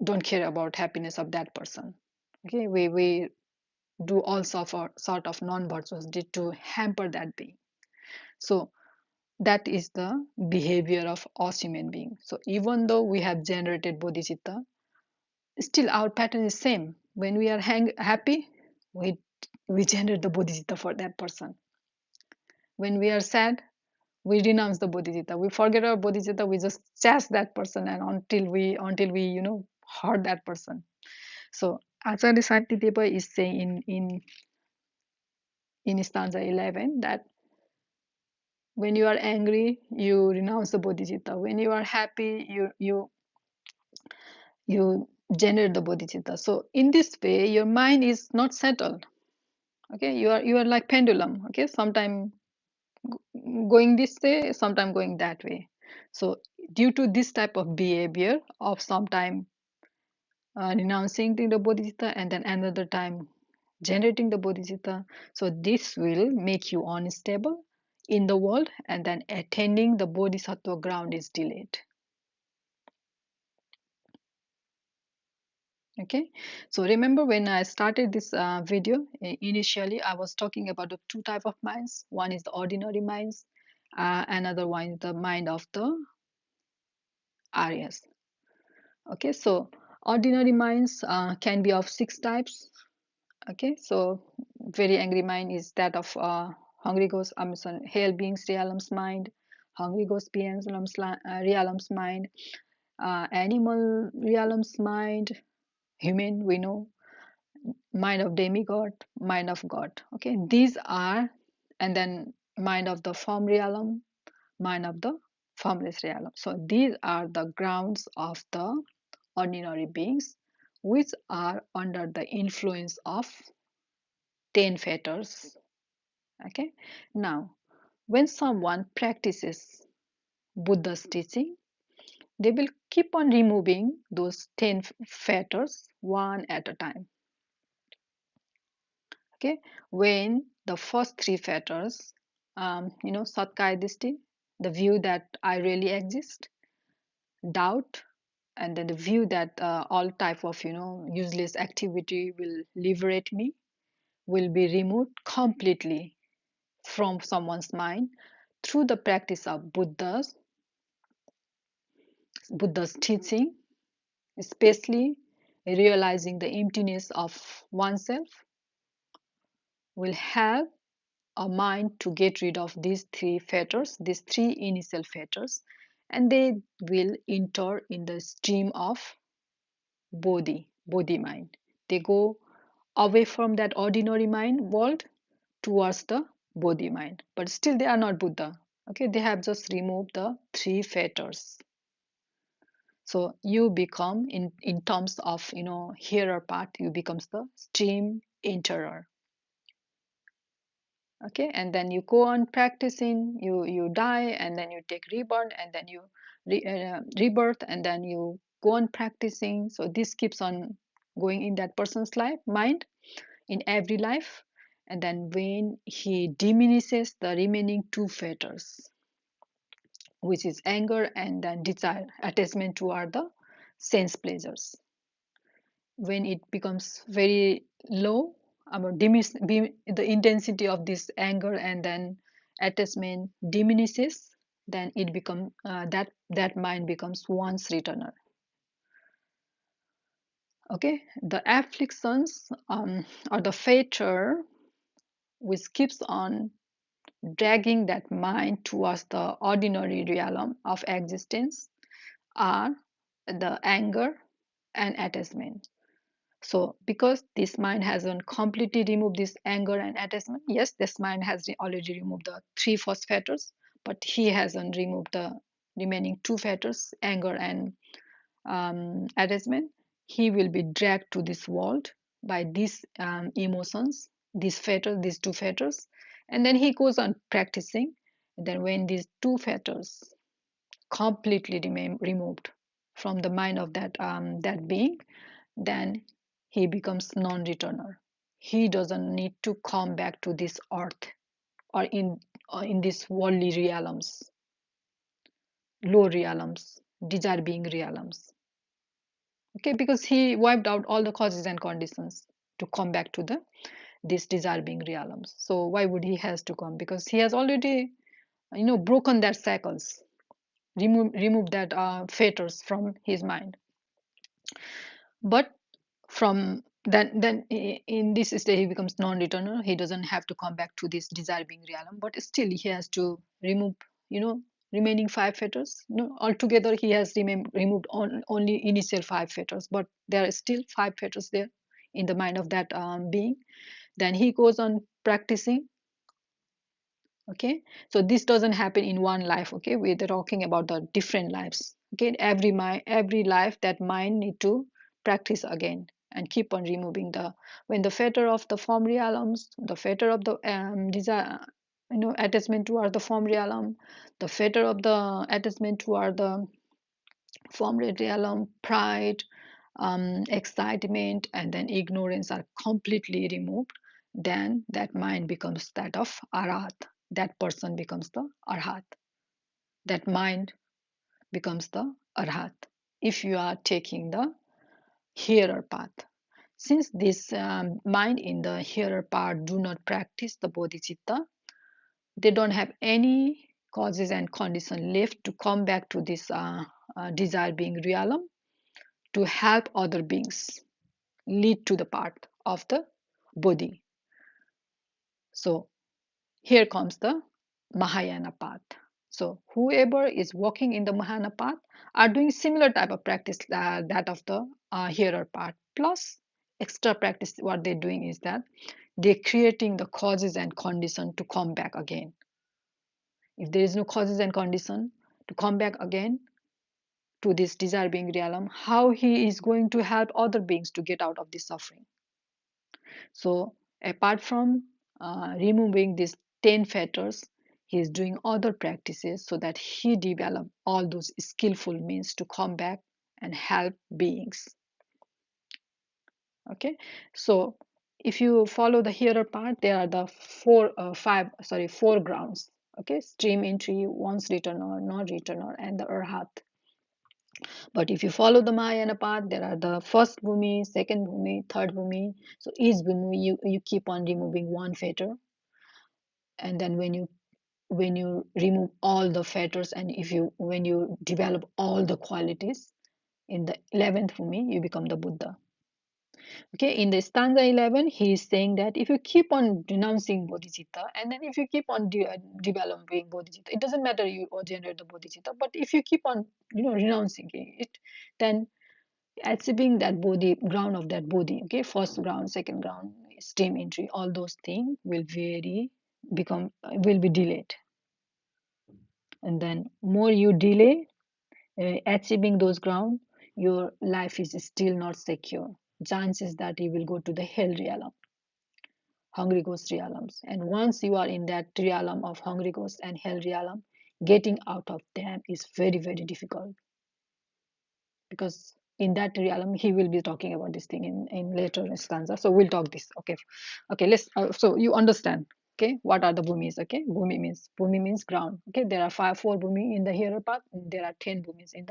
don't care about happiness of that person. Okay, we do all sort of non-virtuous deed to hamper that being. So that is the behavior of us human beings. So even though we have generated bodhicitta, still our pattern is same. When we are happy, we we generate the bodhicitta for that person. When we are sad, we renounce the bodhicitta. We forget our bodhicitta. We just chase that person, and until we hurt that person. So Acharya Shantideva is saying in stanza 11 that when you are angry, you renounce the bodhicitta. When you are happy, you generate the bodhicitta. So in this way, your mind is not settled. Okay, you are like pendulum. Okay, sometime going this way, sometime going that way. So due to this type of behavior of sometime renouncing the bodhicitta and then another time generating the bodhicitta, so this will make you unstable in the world, and then attaining the bodhisattva ground is delayed. Okay, so remember when I started this video, initially I was talking about the two type of minds. One is the ordinary minds, another one is the mind of the Aryas. Okay, so ordinary minds can be of six types. Okay, so very angry mind is that of hungry ghost, sorry, hell beings realms mind, hungry ghost beings realms mind, animal realms mind, human we know, mind of demigod, mind of god. Okay, these are, and then mind of the form realm, mind of the formless realm. So these are the grounds of the ordinary beings, which are under the influence of 10 fetters. Okay, now when someone practices Buddha's teaching, they will keep on removing those 10 fetters one at a time. Okay, when the first three fetters, Satkaya Disti, the view that I really exist, doubt, and then the view that all type of useless activity will liberate me, will be removed completely from someone's mind through the practice of Buddha's teaching, especially realizing the emptiness of oneself, will have a mind to get rid of these three fetters, these three initial fetters, and they will enter in the stream of Bodhi mind. They go away from that ordinary mind world towards the Bodhi mind, but still they are not Buddha. Okay, they have just removed the three fetters. So you become, in terms of hearer part, you becomes the stream enterer. Okay, and then you go on practicing, you die, and then you take rebirth, and then you rebirth, and then you go on practicing. So this keeps on going in that person's life mind in every life. And then when he diminishes the remaining two fetters, which is anger and then desire, attachment toward the sense pleasures, when it becomes very low, the intensity of this anger and then attachment diminishes, then it become that mind becomes once returner. Okay, the afflictions or the fetter which keeps on dragging that mind towards the ordinary realm of existence are the anger and attachment. So because this mind hasn't completely removed this anger and attachment, yes, this mind has already removed the three first fetters, but he hasn't removed the remaining two fetters, anger and attachment. He will be dragged to this world by these emotions, these fetters, these two fetters, and then he goes on practicing. Then when these two fetters completely remain removed from the mind of that being, then he becomes non-returner. He doesn't need to come back to this earth or in these worldly realms, low realms, desire being realms. Okay, because he wiped out all the causes and conditions to come back to the this desire being realms. So why would he has to come? Because he has already, broken that cycles, remove that fetters from his mind. But from then in this state he becomes non-returner. He doesn't have to come back to this desire being realm, but still he has to remove, you know remaining five fetters. Altogether he has removed only initial five fetters, but there are still five fetters there in the mind of that being. Then he goes on practicing. Okay, so this doesn't happen in one life. Okay, we're talking about the different lives. Okay, every life that mind need to practice again and keep on removing the when the fetter of the form realms, the fetter of the desire, attachment toward the form realm, the fetter of the attachment toward the form realm, pride, excitement, and then ignorance are completely removed, then that mind becomes that of arhat. That person becomes the arhat. That mind becomes the arhat. If you are taking the hearer path, since this mind in the hearer path do not practice the bodhicitta, they don't have any causes and condition left to come back to this desire being realm to help other beings lead to the path of the Bodhi. So here comes the Mahayana path. So whoever is walking in the Mahayana path are doing similar type of practice that of the hearer path. Plus extra practice, what they're doing is that they're creating the causes and condition to come back again. If there is no causes and condition to come back again to this desire being realm, how he is going to help other beings to get out of this suffering? So apart from removing these 10 fetters, he is doing other practices so that he develop all those skillful means to come back and help beings. Okay, so if you follow the hearer part, there are the four grounds. Okay, stream entry, once returner, non returner, and the arhat. But if you follow the Mahayana path, there are the first bhumi, second bhumi, third bhumi. So each bhumi you keep on removing one fetter, and then when you remove all the fetters, and if you when you develop all the qualities in the 11th bhumi, you become the Buddha. Okay, in the stanza 11, he is saying that if you keep on renouncing bodhicitta, and then if you keep on developing bodhicitta, it doesn't matter you or generate the bodhicitta, but if you keep on renouncing it, then achieving that bodhi ground of that bodhi, okay, first ground, second ground, stream entry, all those things will be delayed. And then more you delay achieving those ground, your life is still not secure. Chances that you will go to the hell realm, hungry ghost realms, and once you are in that realm of hungry ghost and hell realm, getting out of them is very very difficult, because in that realm he will be talking about this thing in later stanza. So we'll talk this. Okay, let's so you understand. Okay, what are the bhumis? Okay, bhumi means ground. Okay, there are four bhumi in the hearer path, there are 10 bhumis in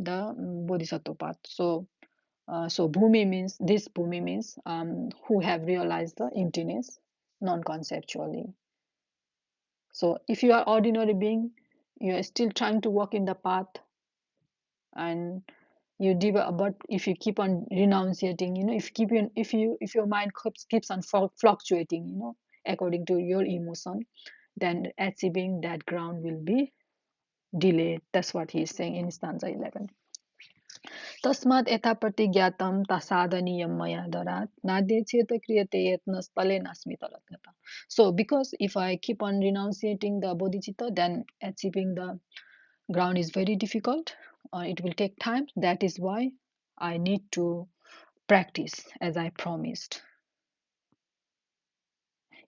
the bodhisattva path. So bhumi means who have realized the emptiness non-conceptually. So if you are ordinary being, you are still trying to walk in the path, and you develop. But if you keep on renunciating, if your mind keeps on fluctuating, according to your emotion, then achieving that ground will be delayed. That's what he is saying in stanza 11. तस्मात् यथा प्रतिज्ञातं साधनीयं मया दरात् नाद्य चेत क्रियते यत्नस्तले नास्मि तलगता. So because if I keep on renunciating the bodhicitta, then achieving the ground is very difficult. It will take time. That is why I need to practice as I promised.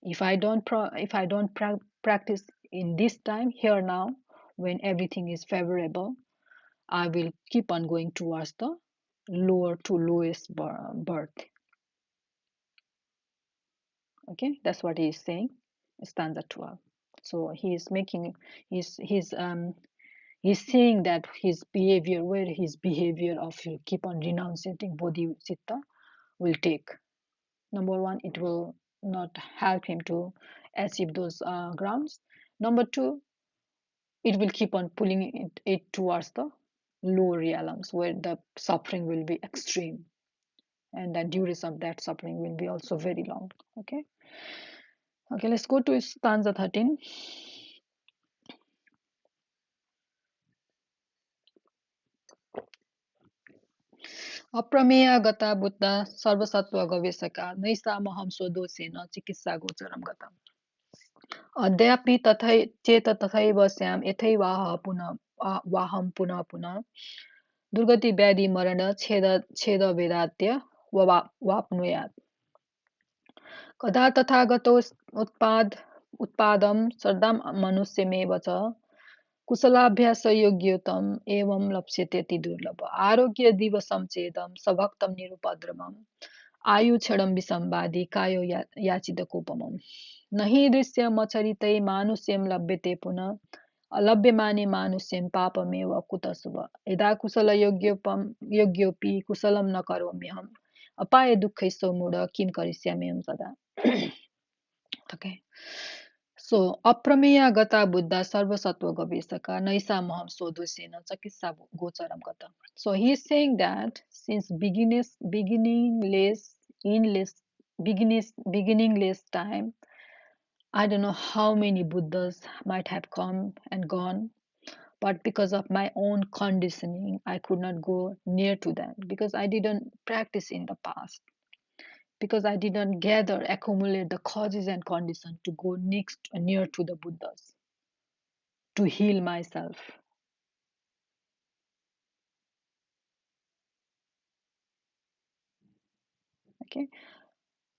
If I don't practice in this time here now, when everything is favorable, I will keep on going towards the lower to lowest birth. Okay, that's what he is saying. stanza 12. So he's making he's he's um he's saying that his behavior, where his behavior of keep on renouncing bodhicitta will take. Number one, it will not help him to achieve those grounds. Number two, it will keep on pulling it towards the lower realms where the suffering will be extreme, and the duration of that suffering will be also very long. Okay, okay, let's go to stanza 13. अप्रमेय गता बुद्ध सर्वसत्व गवेशका नैसामहं स्वदोषेन चिकित्सा गोचरम गतम् अद्यापि तथै चेत तथैव स्याम यथैवाह पुनः वाहं पुनः पुनः दुर्गति व्याधि मरण छेद छेद वेदात्य वाप्नुयात् कदा तथागतो उत्पादं श्रद्धां मनुष्यमेव च कुशलाभ्यासयोग्योतम एवं लप्स्यते अति दुर्लभ आरोग्य दिवसम चेदम सभक्तम निरुपद्रवम आयु क्षणम विसंवादि कायो याचित कोपमम नहि दृश्यमचरितै मानुष्यं लभ्यते पुनः अलभ्यमाने मानुष्यं पापमेव कुतः शुभ यदा कुशलयोग्योपम योग्योपि कुशलं न करोम्यहम् अपाय दुःखैस्तो मूढ किं करिष्यामि सदा. Okay. So, aprameya gata buddha sarvasatva gavesaka naisa maham sodosena chakissa gocharam gata. So, he is saying that since beginningless time, I don't know how many Buddhas might have come and gone, but because of my own conditioning, I could not go near to them because I didn't practice in the past, because I didn't accumulate the causes and conditions to go near to the Buddhas to heal myself. Okay,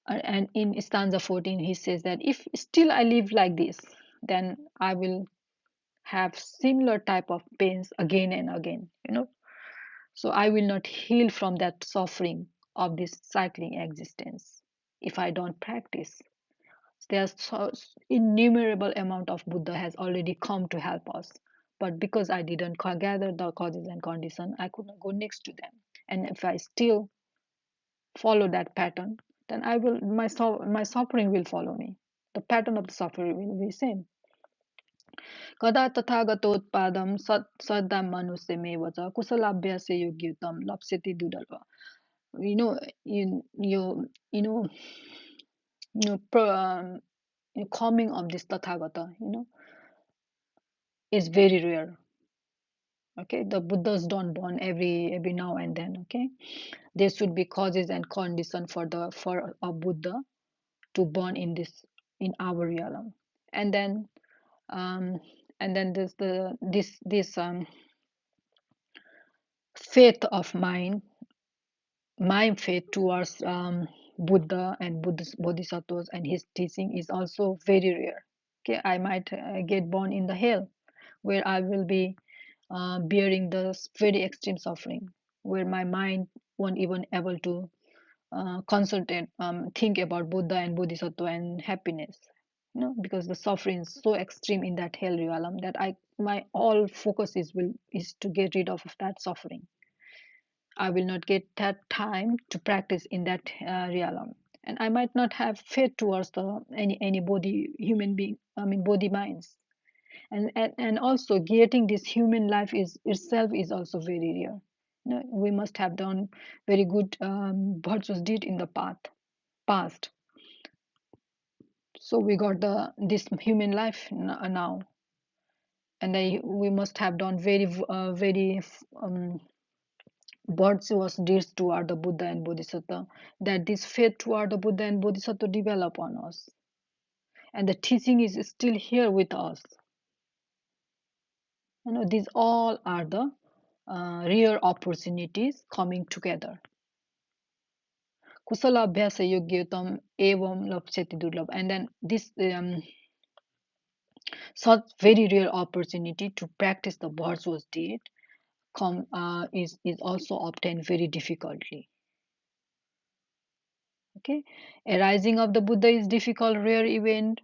and in stanza 14, he says that if still I live like this, then I will have similar type of pains again and again. So I will not heal from that suffering of this cycling existence if I don't practice. There's so innumerable amount of Buddha has already come to help us, but because I didn't gather the causes and conditions, I could not go next to them. And if I still follow that pattern, then I will my suffering will follow me. The pattern of the suffering will be same. कदा तथागतोत्पादं सद्दां मनुष्यमेव च कुशलाभ्यासे योग्यतम लप्स्यति दुर्लभ. You know, you know, you know, coming of this tathagata, is very rare. Okay, the Buddhas don't born every now and then. Okay, there should be causes and condition for a Buddha to born in our realm, and then um, there's this faith of mine, my faith towards Buddha and Buddhist bodhisattvas and his teaching is also very rare. Okay, I might get born in the hell where I will be bearing the very extreme suffering, where my mind won't even able to concentrate, think about Buddha and Bodhisattva and happiness. Because the suffering is so extreme in that hell realm that my all focus is to get rid of that suffering. I will not get that time to practice in that realm, and I might not have faith towards the any body human being. I mean body minds, and also getting this human life is itself is also very rare. We must have done very good virtuous deed in the past, so we got this human life now, and we must have done very virtuous deeds toward the Buddha and Bodhisattva, that this faith toward the Buddha and Bodhisattva develop on us, and the teaching is still here with us. These all are the rare opportunities coming together. Kusala abhyasa yogyatam evam lapsyati durlabh. And then this such very rare opportunity to practice the virtuous deed is also obtained very difficultly. Okay, arising of the Buddha is difficult, rare event.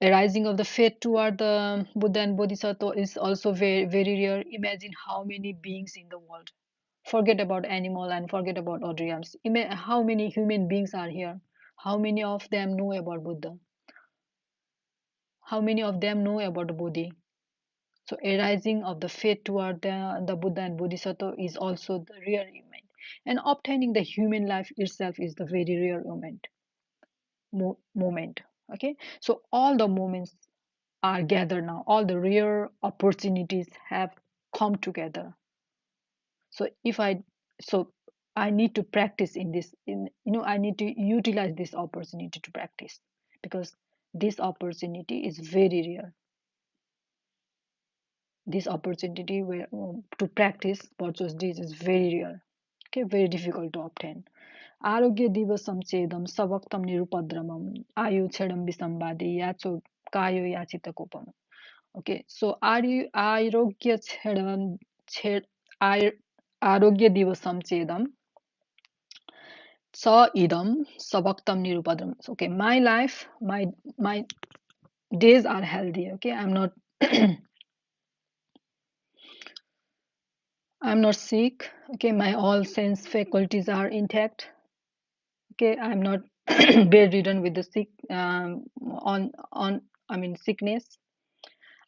Arising of the faith toward the Buddha and Bodhisattva is also very, very rare. Imagine how many beings in the world. Forget about animal and forget about other realms. How many human beings are here? How many of them know about Buddha? How many of them know about the Bodhi? So arising of the faith toward the Buddha and Bodhisattva is also the rare event. And obtaining the human life itself is the very rare moment. Okay, so all the moments are gathered now. All the rare opportunities have come together. So if I so I need to practice in this. I need to utilize this opportunity to practice, because this opportunity is very rare. This opportunity to practice virtuous deeds is very rare. Okay, very difficult to obtain. Arogya divasam chedam savaktam nirupadramam ayu chedam visambadi yacho kayo yachita kopam. Okay, so arogya chedam ched arogya divasam chedam sa idam savaktam nirupadaram. Okay, my life, my days are healthy. Okay, I'm not sick. Okay, my all sense faculties are intact. Okay, I'm not bedridden with the sick on I mean sickness.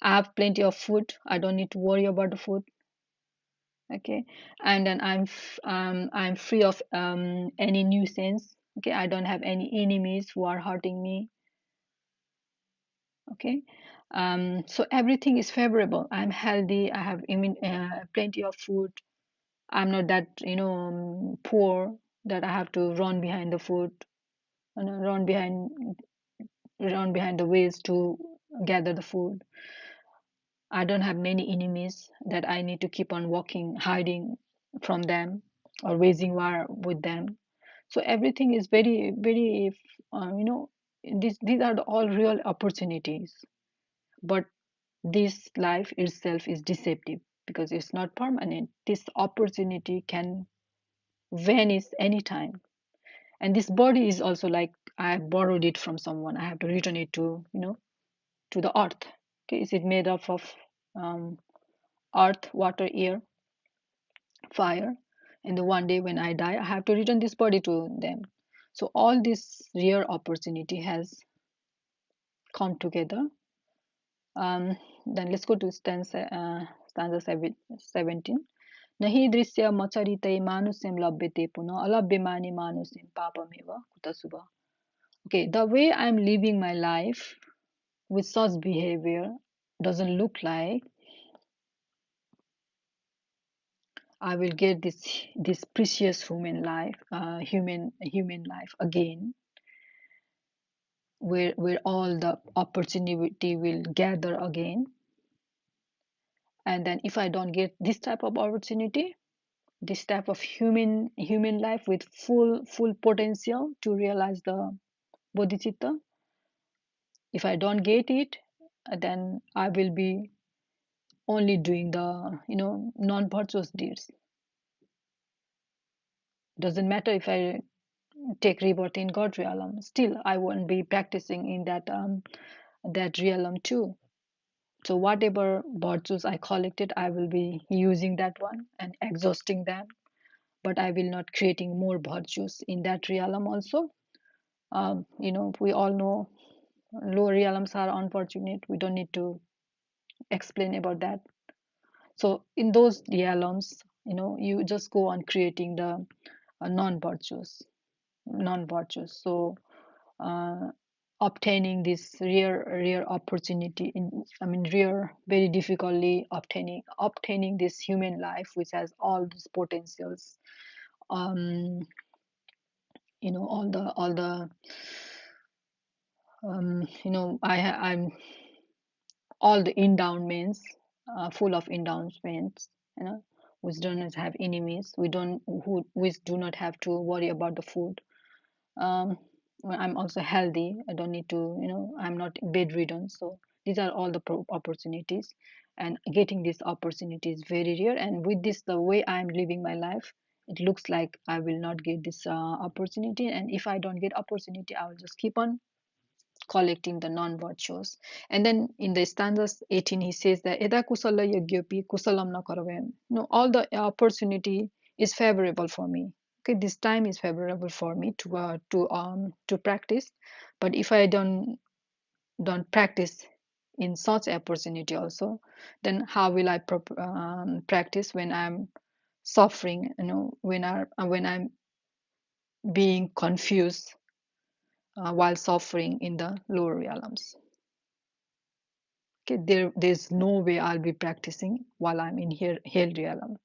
I have plenty of food. I don't need to worry about the food. Okay, and then I'm free of any nuisance. Okay, I don't have any enemies who are hurting me. Okay, so everything is favorable. I'm healthy. I have plenty of food. I'm not that poor that I have to run behind the food, run behind the ways to gather the food. I don't have many enemies that I need to keep on walking, hiding from them, or waging war with them. So everything is very, very, uh, you know, these are all real opportunities. But this life itself is deceptive because it's not permanent. This opportunity can vanish anytime. And this body is also like I have borrowed it from someone. I have to return it to the earth. Okay, is it made up of um, earth, water, air, fire? And the one day when I die, I have to return this body to them. So all this rare opportunity has come together. Then let's go to stanza 17. Nahi drisya macharitai manusyam labhyate puno alabhyamani manusyam papameva kutasubha. Okay, the way I'm living my life with such behavior doesn't look like I will get this precious human life again, where all the opportunity will gather again. And then if I don't get this type of opportunity, this type of human life with full potential to realize the bodhicitta, if I don't get it, then I will be only doing the non-virtuous deeds. Doesn't matter if I take rebirth in God realm, still I won't be practicing in that realm too. So whatever virtues I collected, I will be using that one and exhausting them, but I will not creating more virtues in that realm also. We all know lower realms are unfortunate. We don't need to explain about that. So in those realms, you just go on creating the non-virtues, non-virtues. So uh, obtaining this rare opportunity rare, very difficultly obtaining this human life which has all these potentials, um all the I'm all the endowments, full of endowments, which don't have enemies. We do not have to worry about the food. When I'm also healthy. I don't need to, I'm not bedridden. So these are all the opportunities, and getting this opportunity is very rare. And with this, the way I'm living my life, it looks like I will not get this opportunity. And if I don't get opportunity, I will just keep on collecting the non-virtuous. And then in the stanzas 18, he says that Eda kusala yagyopi kusalam na karavem. No, all the opportunity is favorable for me. Okay, this time is favorable for me to practice. But if I don't practice in such opportunity also, then how will I practice when I'm suffering? When I'm being confused while suffering in the lower realms. Okay, there's no way I'll be practicing while I'm in here hell realm.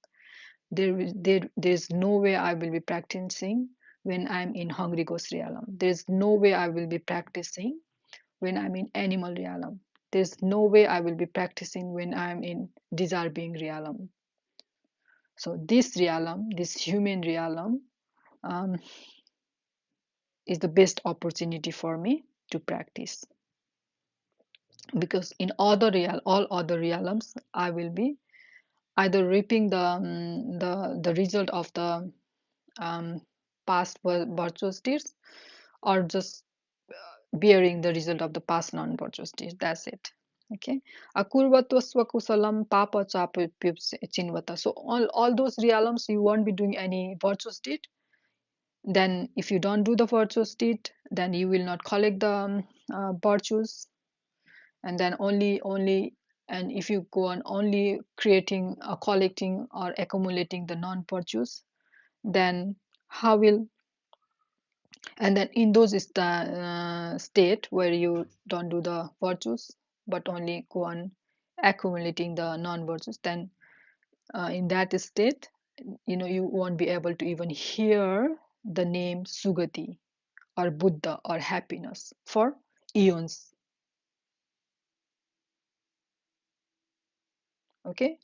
There's no way I will be practicing when I'm in hungry ghost realm. There's no way I will be practicing when I'm in animal realm. There's no way I will be practicing when I'm in desire being realm. So this realm, this human realm, um, is the best opportunity for me to practice, because in all other realms I will be either reaping the result of the um, past virtuous deeds, or just bearing the result of the past non-virtuous deeds. That's it. Okay. Akurvatva swakusalam papa chapa chinvata. So all those realms you won't be doing any virtuous deed. Then if you don't do the virtuous deed, then you will not collect the virtues. And then only and if you go on only creating collecting or accumulating the non-virtues, then how will, and then in those is the state where you don't do the virtues but only go on accumulating the non-virtues, then in that state, you won't be able to even hear the name Sugati or Buddha or happiness for eons. Okay,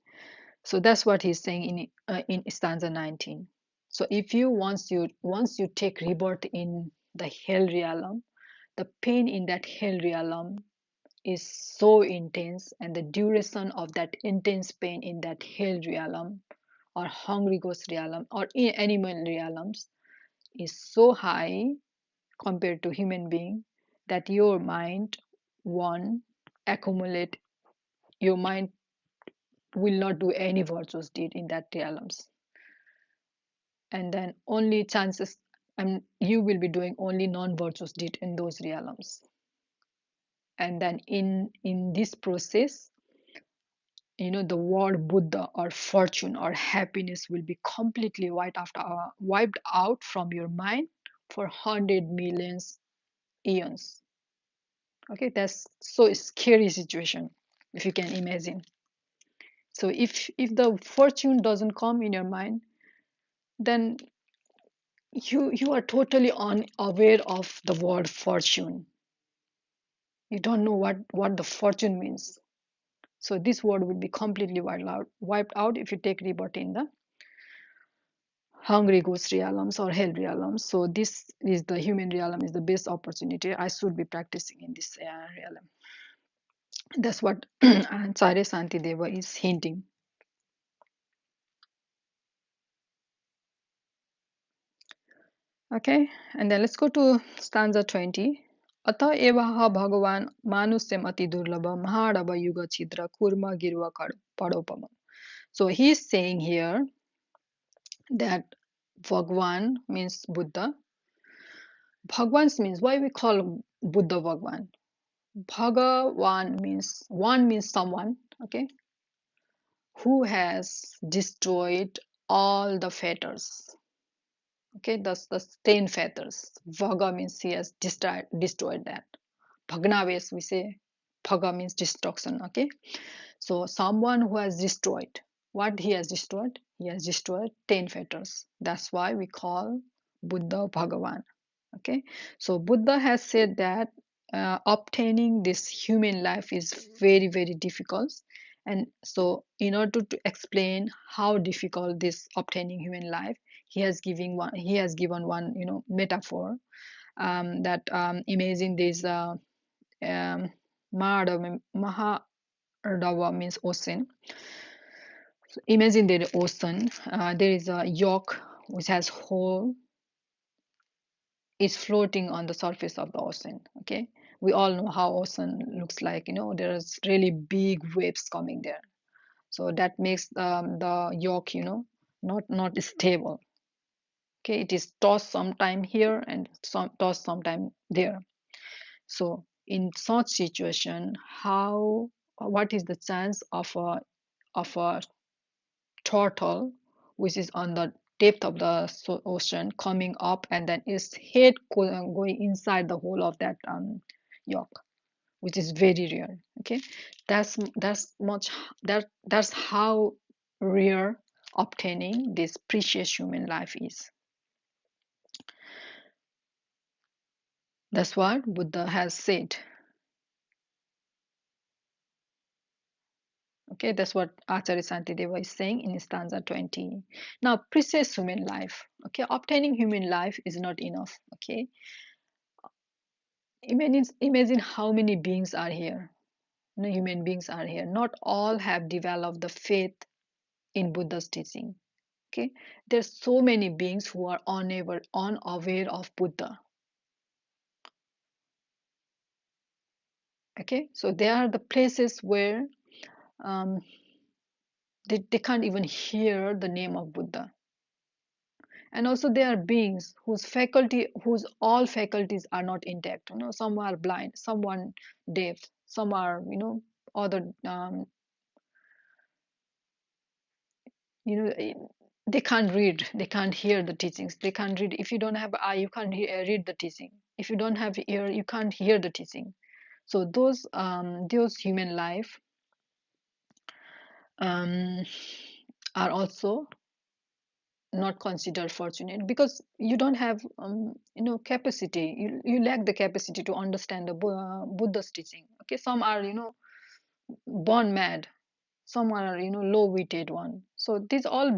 so that's what he's saying in stanza 19. So if you once you take rebirth in the hell realm, the pain in that hell realm is so intense, and the duration of that intense pain in that hell realm or hungry ghost realm or in animal realms is so high compared to human being that your mind won't accumulate, your mind will not do any virtuous deed in that realms, and then only chances, and you will be doing only non-virtuous deed in those realms. And then in this process, the word Buddha or fortune or happiness will be completely wiped out from your mind for 100 million eons. Okay, that's so scary situation, if you can imagine. So if the fortune doesn't come in your mind, then you are totally unaware of the word fortune. You don't know what the fortune means. So this word will be completely wiped out if you take rebirth in the hungry ghost realms or hell realms. So this is the human realm is the best opportunity I should be practicing in this realm. That's what Acharya Santideva is hinting. Okay, and then let's go to stanza 20. Atha evaha bhagavan manusyam ati durlabha mahadava yuga chidra kurma girva padopama. So he's saying here that Bhagwan means Buddha. Bhagwan means, why we call Buddha Bhagwan? Bhagavan means one, means someone, okay, who has destroyed all the fetters. Okay, that's the 10 fetters. Vaga means he has destroyed that. Bhagnaves, we say. Bhaga means destruction. Okay, so someone who has destroyed. What he has destroyed? He has destroyed 10 fetters. That's why we call Buddha Bhagavan. Okay, so Buddha has said that obtaining this human life is very, very difficult. And so in order to explain how difficult this obtaining human life, he has given one metaphor, that imagine this um, Mahadava means ocean. So imagine the ocean, there is a yolk which has hole, is floating on the surface of the ocean. Okay, We all know how ocean looks like. There's really big waves coming there. So that makes the yolk, not stable. Okay, it is tossed sometime here and tossed sometime there. So in such situation, what is the chance of a turtle which is on the depth of the ocean coming up and then its head going inside the hole of that yolk, which is very rare. Okay, that's much that's how rare obtaining this precious human life is. That's what Buddha has said. Okay, that's what Acharya Santideva is saying in stanza 20. Now, precious human life. Okay, obtaining human life is not enough. Okay, imagine how many beings are here. Human beings are here. Not all have developed the faith in Buddha's teaching. Okay, there's so many beings who are unaware of Buddha. Okay, so there are the places where um, they can't even hear the name of Buddha. And also there are beings whose all faculties are not intact. Some are blind, someone deaf, some are other you know eh, they can't read, they can't hear the teachings, they can't read. If you don't have eye, you can't read the teaching. If you don't have ear, you can't hear the teaching. So those human life um, are also not considered fortunate because you don't have capacity. You lack the capacity to understand the Buddha's teaching. Okay, some are born mad, some are low-witted one. So these all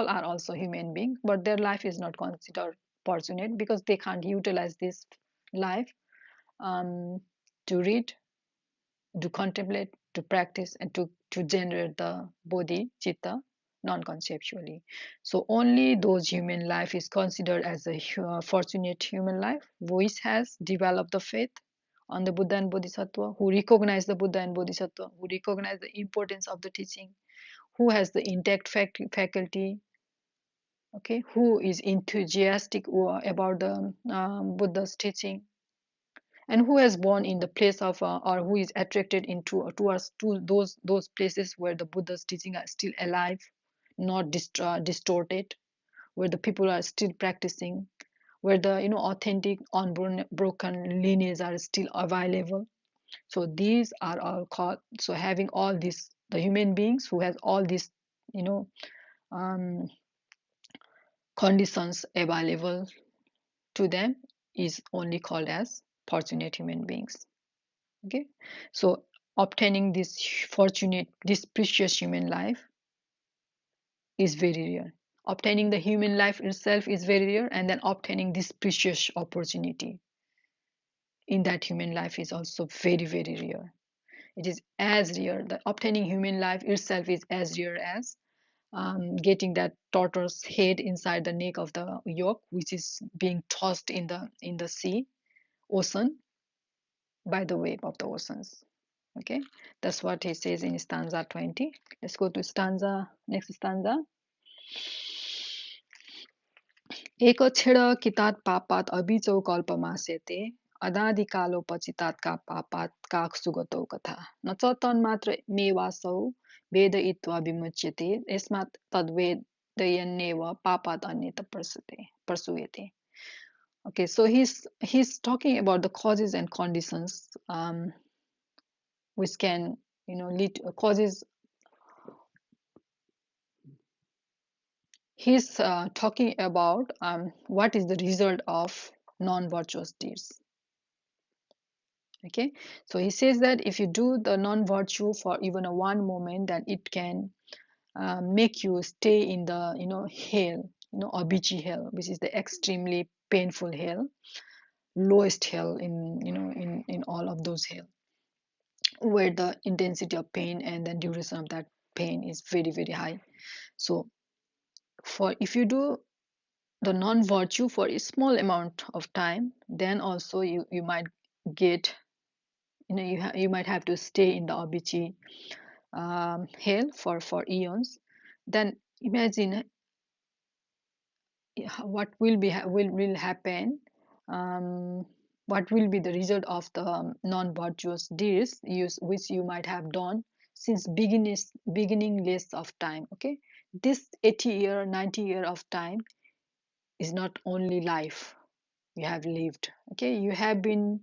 are also human beings, but their life is not considered fortunate because they can't utilize this life um, to read, to contemplate, to practice, and to generate the bodhicitta non-conceptually. So only those human life is considered as a fortunate human life which has developed the faith on the Buddha and Bodhisattva, who recognize the Buddha and Bodhisattva, who recognize the importance of the teaching, who has the intact faculty, okay, who is enthusiastic about the Buddha's teaching, and who has born in the place of or who is attracted into towards to those places where the Buddha's teaching are still alive, not distorted, where the people are still practicing, where the authentic unbroken lineage are still available. So these are all called. So having all these, the human beings who has all these you know um, conditions available to them is only called as fortunate human beings. Okay, so obtaining this precious human life is very rare. Obtaining the human life itself is very rare, and then obtaining this precious opportunity in that human life is also very, very rare. It is as rare, the obtaining human life itself is as rare as getting that tortoise head inside the neck of the yolk, which is being tossed in the sea ocean by the wave of the oceans. Okay, that's what he says in stanza 20. Let's go to next stanza. एकक्षण कितात पापात अबिचौ कल्पमा सेते अदादि कालो पचितात्का पापात काख सुगतौ कथा न च तन्मात्र मेवासौ वेदयित्वा विमुच्यते यस्मात् तद्वेदयन्नेव पापात अन्यत परसुयते. Okay, so he's talking about the causes and conditions which can lead causes. He's talking about what is the result of non-virtuous deeds. Okay, so he says that if you do the non-virtue for even a one moment, then it can make you stay in the hell, abichi hell, which is the extremely painful hell, lowest hell in all of those hell, where the intensity of pain and the duration of that pain is very, very high. So for if you do the non-virtue for a small amount of time, then also you might get, you might have to stay in the Abichi hell for eons. Then imagine what will happen, um, what will be the result of the non-virtuous deeds which you might have done since beginningless of time. Okay, this 80 year 90 year of time is not only life you have lived. Okay, you have been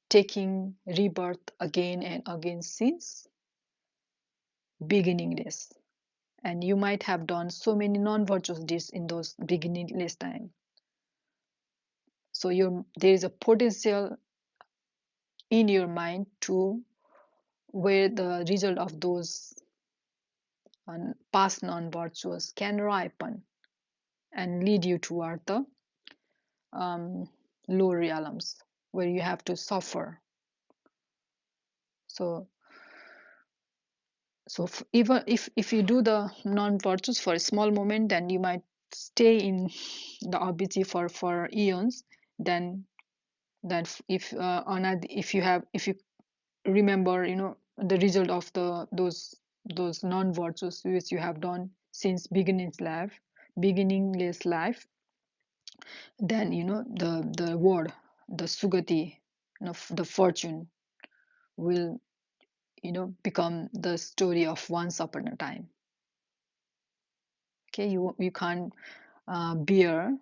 taking rebirth again and again since beginningless, and you might have done so many non-virtuous deeds in those beginningless time. So there is a potential in your mind to where the result of those past non-virtuous can ripen and lead you toward the um, lower realms where you have to suffer. So even if you do the non-virtues for a small moment, then you might stay in the RBG for eons. Then if you remember, the result of those non-virtues which you have done since beginningless life, then the word, the sugati, the fortune will become the story of once upon a time. Okay, you can't bear,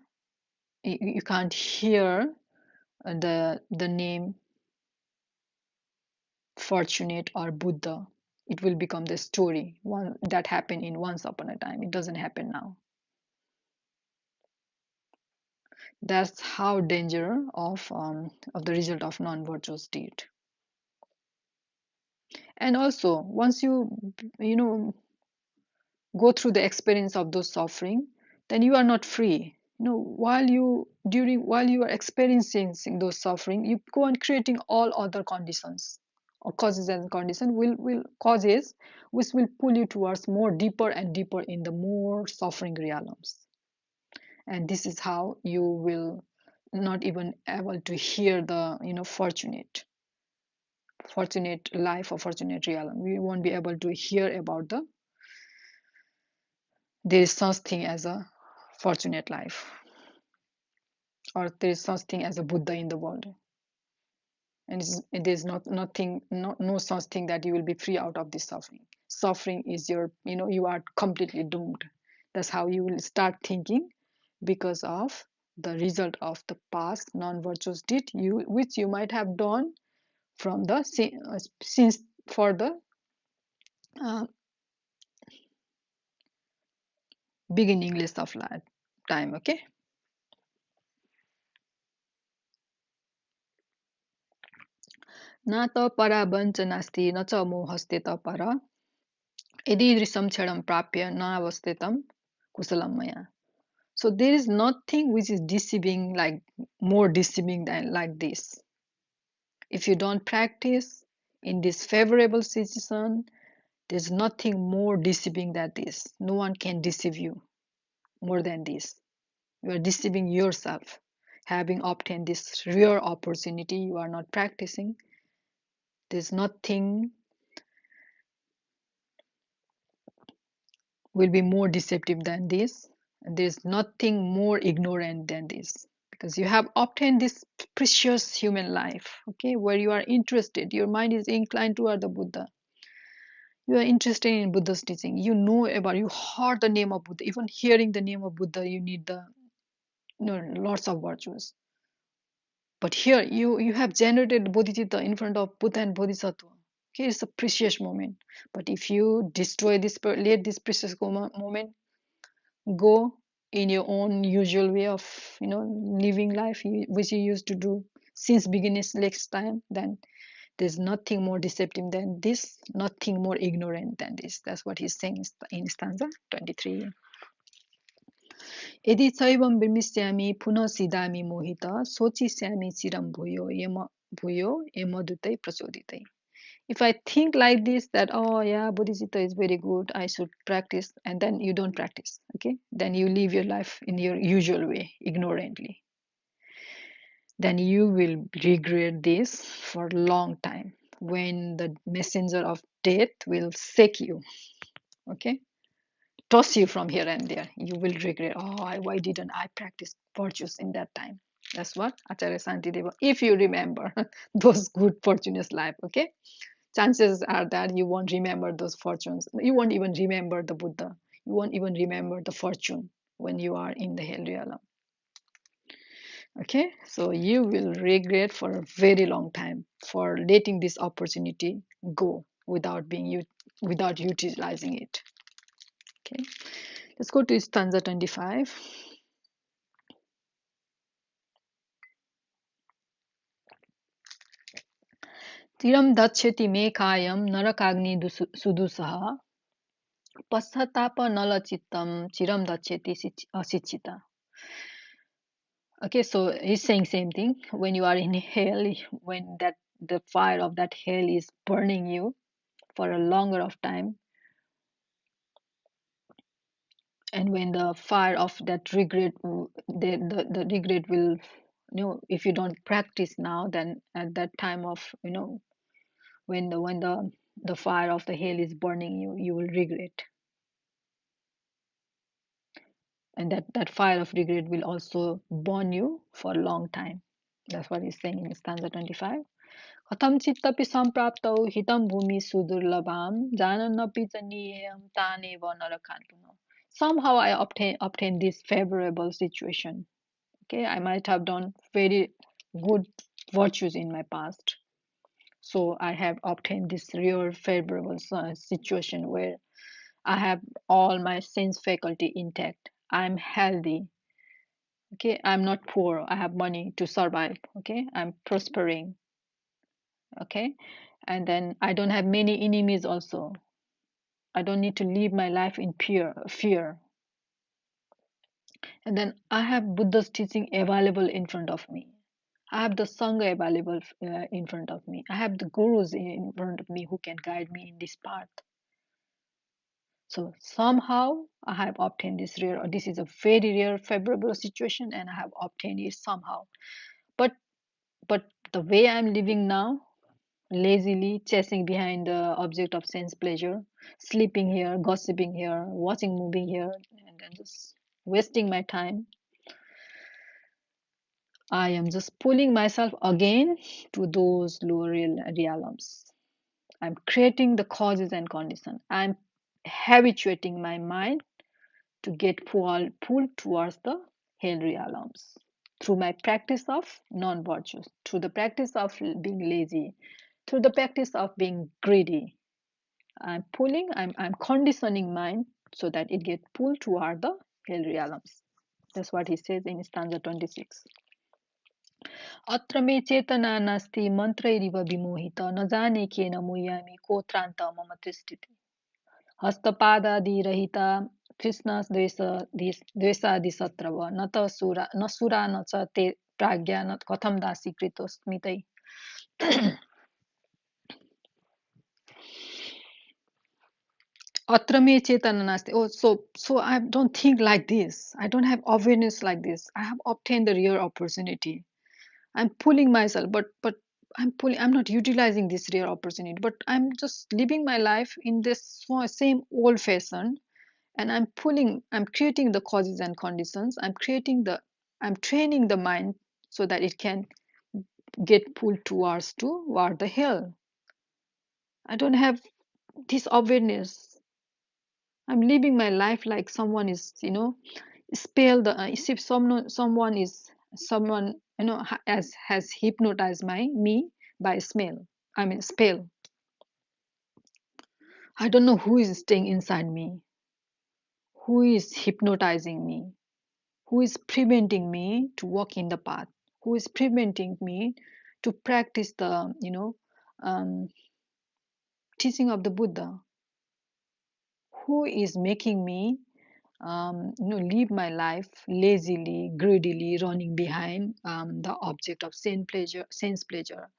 you can't hear the name fortunate or Buddha. It will become the story one that happened in once upon a time. It doesn't happen now. That's how danger of the result of non-virtuous deed. And also, once you know go through the experience of those suffering, then you are not free. While you are experiencing those suffering, you go on creating all other conditions or causes and condition will causes which will pull you towards more deeper and deeper in the more suffering realms. And this is how you will not even able to hear the fortunate life or fortunate realm. We won't be able to hear about there is such thing as a fortunate life, or there is such thing as a Buddha in the world. And there's no such thing that you will be free out of this suffering. Suffering is you are completely doomed. That's how you will start thinking, because of the result of the past non-virtuous deed which you might have done from the since for the uh, beginningless of life time. Okay, न त परावञ्च नास्ति न च मोहस्ते त पर यदि दृश्यम क्षणम प्राप्य न अवस्थितम कुशलम मया. So there is nothing which is deceiving, like more deceiving than like this. If you don't practice in this favorable situation, there's nothing more deceiving than this. No one can deceive you more than this. You are deceiving yourself. Having obtained this rare opportunity, you are not practicing. There's nothing will be more deceptive than this. And there's nothing more ignorant than this, because you have obtained this precious human life, okay, where you are interested, your mind is inclined toward the Buddha. You are interested in Buddha's teaching. You heard the name of Buddha. Even hearing the name of Buddha, you need the lots of virtues. But here you have generated Bodhicitta in front of Buddha and Bodhisattva. Okay, it's a precious moment. But if you destroy this, let this precious moment go in your own usual way of living life, which you used to do since beginningless time, then there's nothing more deceptive than this, nothing more ignorant than this. That's what he's saying in stanza 23. यदि चैवं विमिष्यामि पुनः सिदामि मोहित सोचिष्यामि चिरं भूयो यमदूतै प्रचोदितै. If I think like this, that oh yeah, Bodhicitta is very good, I should practice, and then you don't practice, okay, then you live your life in your usual way ignorantly, then you will regret this for a long time when the messenger of death will shake you, okay, toss you from here and there. You will regret, oh, why didn't I practice virtues in that time? That's what Acharya Santideva, if you remember those good fortunes life, okay, chances are that you won't remember those fortunes. You won't even remember the Buddha. You won't even remember the fortune when you are in the hell realm. Okay, so you will regret for a very long time for letting this opportunity go without without utilizing it. Okay, let's go to stanza 25. Tiram dachyati me kayam narakagni sudusaha pasatapa nalachittam chiram dachyati asichita. Okay, so he's saying same thing. When you are in hell, when that the fire of that hell is burning you for a longer of time, and when the fire of that regret, the regret will, if you don't practice now, then at that time of, when the fire of the hell is burning you, you will regret, and that fire of regret will also burn you for a long time. That's what he's saying in stanza 25. कथं चित्तपि सम्प्राप्तौ हितं भूमि सुदुर्लभां जानन्नपि च नियेयं तानेव नरकान् पुनः. Somehow I obtain this favorable situation. Okay, I might have done very good virtues in my past, so I have obtained this real favorable situation where I have all my sense faculty intact. I'm healthy. Okay, I'm not poor. I have money to survive. Okay, I'm prospering. Okay, and then I don't have many enemies also. I don't need to live my life in fear. And then I have Buddha's teaching available in front of me. I have the Sangha available in front of me. I have the gurus in front of me who can guide me in this path. So somehow I have obtained this rare, or this is a very rare favorable situation, and I have obtained it somehow. But but the way I'm living now, lazily chasing behind the object of sense pleasure, sleeping here, gossiping here, watching movie here, and then just wasting my time, I am just pulling myself again to those lower realms. I'm creating the causes and conditions. I'm habituating my mind to get pulled towards the hell realms through my practice of non-virtues, through the practice of being lazy, through the practice of being greedy. I'm conditioning mind so that it gets pulled toward the hell realms. That's what he says in stanza 26. अत्र मे चेतना नास्ति मन्त्रैरिव विमोहित न जाने केन मुह्यामि कोत्रान्त मम तिष्ठति हस्तपादादिरहिता कृष्णद्वेषादिशत्रव न सुरा न च ते प्राज्ञा न कथं दासीकृतोऽस्मि Atra me chetana nasti. Oh, so I don't think like this. I don't have awareness like this. I have obtained the rare opportunity. I'm pulling myself, but I'm not utilizing this rare opportunity. But I'm just living my life in this same old fashion, and I'm creating the causes and conditions. I'm training the mind so that it can get pulled toward the hell. I don't have this awareness. I'm living my life like someone is, spell the if someone has hypnotized me by smell. I mean spell. I don't know who is staying inside me, who is hypnotizing me, who is preventing me to walk in the path, who is preventing me to practice the um, teaching of the Buddha, who is making me live my life lazily, greedily, running behind the object of sense pleasure,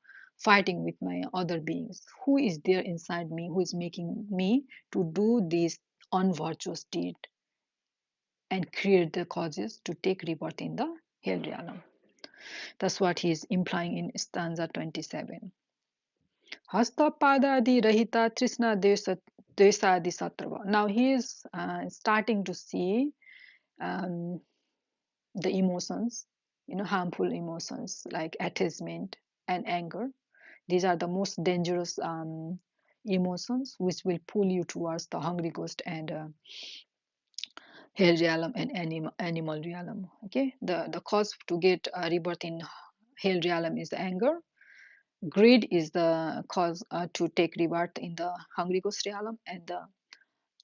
fighting with my other beings. Who is there inside me who is making me to do this unvirtuous deed and create the causes to take rebirth in the hell realm? That's what he's implying in stanza 27. Hastapadadi rahita trishna desadi satrava. Now he is starting to see um, the emotions, harmful emotions like attachment and anger. These are the most dangerous emotions which will pull you towards the hungry ghost and hell realm and animal realm. Okay, the cause to get rebirth in hell realm is anger. Greed is the cause to take rebirth in the hungry ghost realm, and the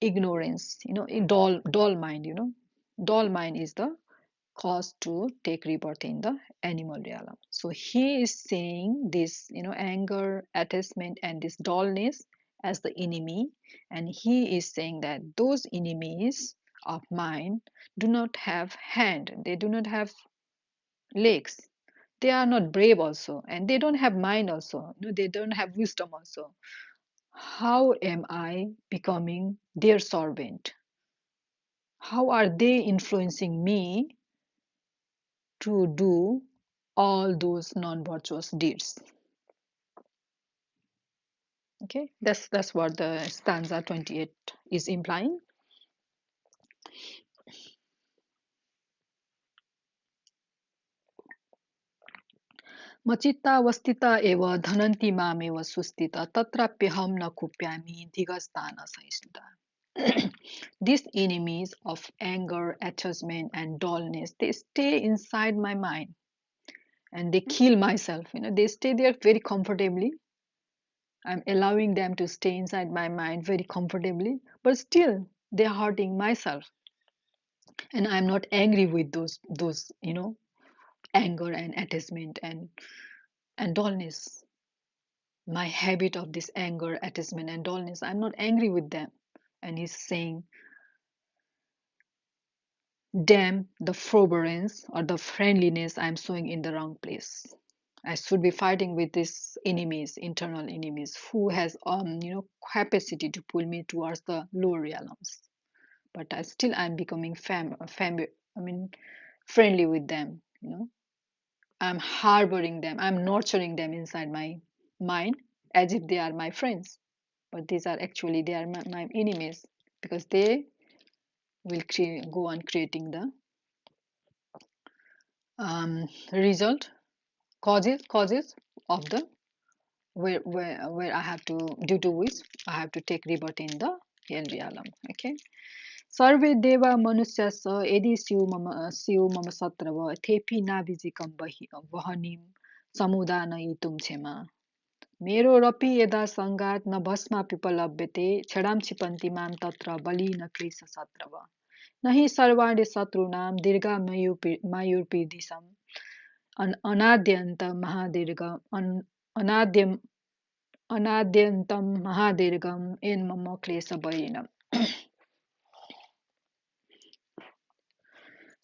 ignorance, in dull mind, dull mind is the cause to take rebirth in the animal realm. So he is saying this, anger, attachment, and this dullness as the enemy, and he is saying that those enemies of mine do not have hand, they do not have legs, they are not brave also, and they don't have mind also, they don't have wisdom also. How am I becoming their servant? How are they influencing me to do all those non-virtuous deeds? Okay, that's what the stanza 28 is implying. मचित्ता वस्थिता एव धनन्ति मामेव सुस्थिता तत्राप्यहं न कुप्यामि धिगस्तान सहिष्णुता. These enemies of anger, attachment, and dullness, they stay inside my mind and they kill myself. They stay there very comfortably. I'm allowing them to stay inside my mind very comfortably, but still they're hurting myself. And I'm not angry with those anger and attachment and dullness. My habit of this anger, attachment, and dullness, I'm not angry with them. And he's saying, damn the forbearance or the friendliness I'm showing in the wrong place. I should be fighting with these enemies, internal enemies, who has capacity to pull me towards the lower realms. But I'm becoming friendly with them. I'm harboring them. I'm nurturing them inside my mind as if they are my friends. But they are my enemies, because they will go on creating the result, causes of the where I have to, due to which I have to take rebirth in the hell realm. Okay. सर्वे देवा मनुष्यस यदि स्युः मम सत्रव थेपि नाभिजिकं वहनिं समुदानयितुं क्षमा मेरो रपि यदा सङ्गात् न भस्मा पिपलभ्यते क्षणां क्षिपन्ति मां तत्र बलिन क्लेश सत्रव न हि सर्वाणि शत्रूणां दीर्घामयुर्पीडिसम् अनाद्यन्त महादीर्घ अनाद्यम अनाद्यन्तं महादीर्घं एन्मम क्लेशबलिनम्.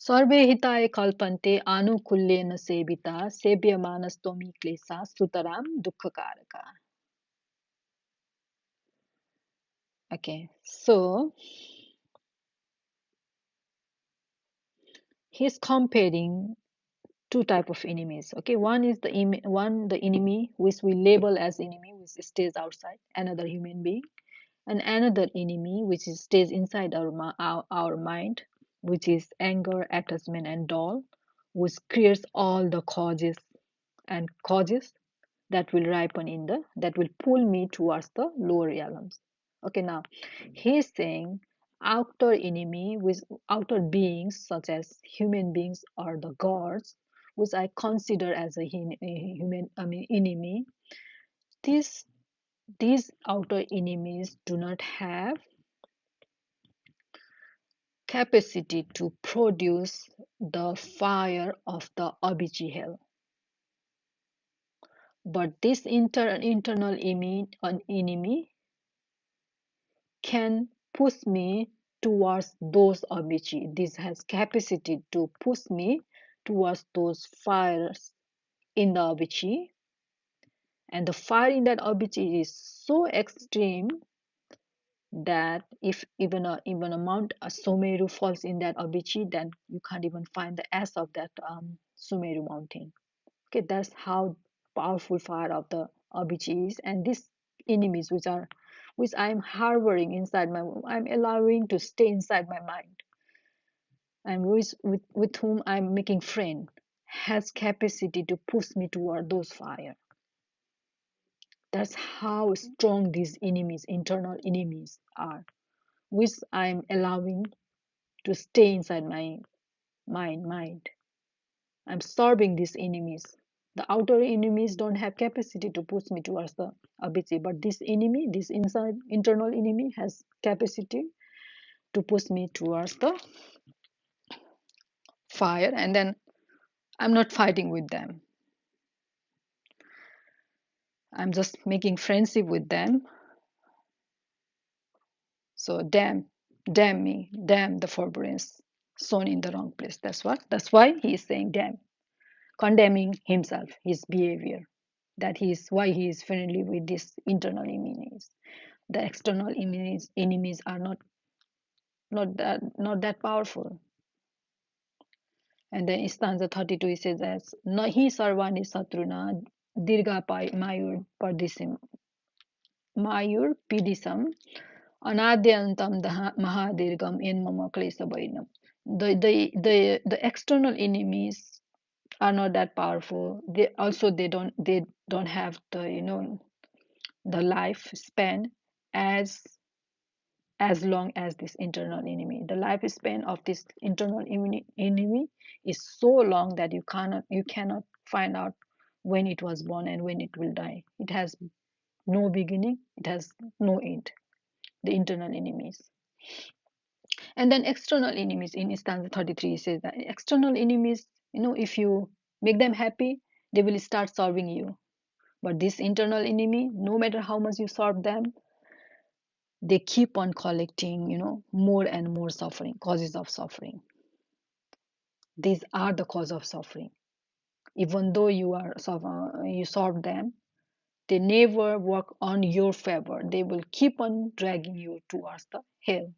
सर्वे हिताय कल्पन्ते आनुकूल्येन सेविता सेव्यमानस्त्वमी क्लेशा सुतरां दुःखकारका. Okay, so he's comparing two type of enemies. Okay, one is the enemy which we label as enemy, which stays outside, another human being, and another enemy which stays inside our mind, which is anger, attachment, and all, which creates all the causes that will ripen that will pull me towards the lower realms. Okay, now he's saying outer enemy with outer beings such as human beings or the gods, which I consider as a human, enemy. These these outer enemies do not have capacity to produce the fire of the Abhichi hell. But this internal enemy can push me towards those Abhichi. This has capacity to push me towards those fires in the Abhichi. And the fire in that Abhichi is so extreme that if even a mount a Sumeru falls in that Abhichi, then you can't even find the ash of that Sumeru mountain. Okay, that's how powerful fire of the abhiji is. And these enemies which I'm harboring inside I'm allowing to stay inside my mind, and with whom I'm making friend, has capacity to push me toward those fire. That's how strong these enemies, internal enemies are, which I'm allowing to stay inside my mind. I'm starving these enemies. The outer enemies don't have capacity to push me towards the abhiji, but this enemy, this inside internal enemy, has capacity to push me towards the fire. And then I'm not fighting with them. I'm just making friendship with them. So damn me, damn the forbearance sown in the wrong place. That's why he is saying damn, condemning himself, his behavior. That he is why he is friendly with these internal enemies. The external enemies are not that powerful. And then stanza 32 he says that nahi sarvani satruna dirga mayur pardisim mayur pidisam anadyantam mahadirgam in mama klesa bainam. The external enemies are not that powerful. They don't have the lifespan as long as this internal enemy. The lifespan of this internal enemy is so long that you cannot find out when it was born and when it will die. It has no beginning, it has no end. The internal enemies. And then external enemies in stanza 33 says that external enemies, if you make them happy, they will start serving you. But this internal enemy, no matter how much you serve them, they keep on collecting, more and more suffering, causes of suffering. These are the cause of suffering. Even though you serve them, they never work on your favor. They will keep on dragging you towards the hell.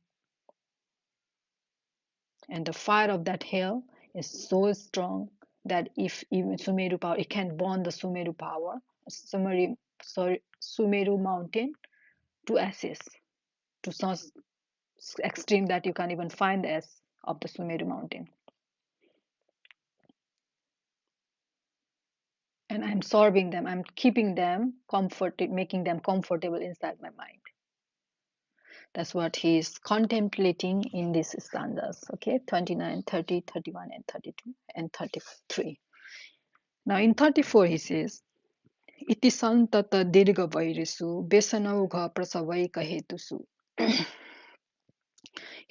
And the fire of that hell is so strong that if even Sumeru power, it can burn the Sumeru power, Sumeru mountain to ashes, to such extreme that you can't even find the ash of the Sumeru mountain. And I'm sorbing them, I'm keeping them comforted, making them comfortable inside my mind. That's what he's contemplating in these stanzas. Okay, 29, 30, 31, and 32, and 33. Now in 34 he says, इति सन्तत दीर्घ वैरिषु व्यसनौघ प्रसवैक हेतुषु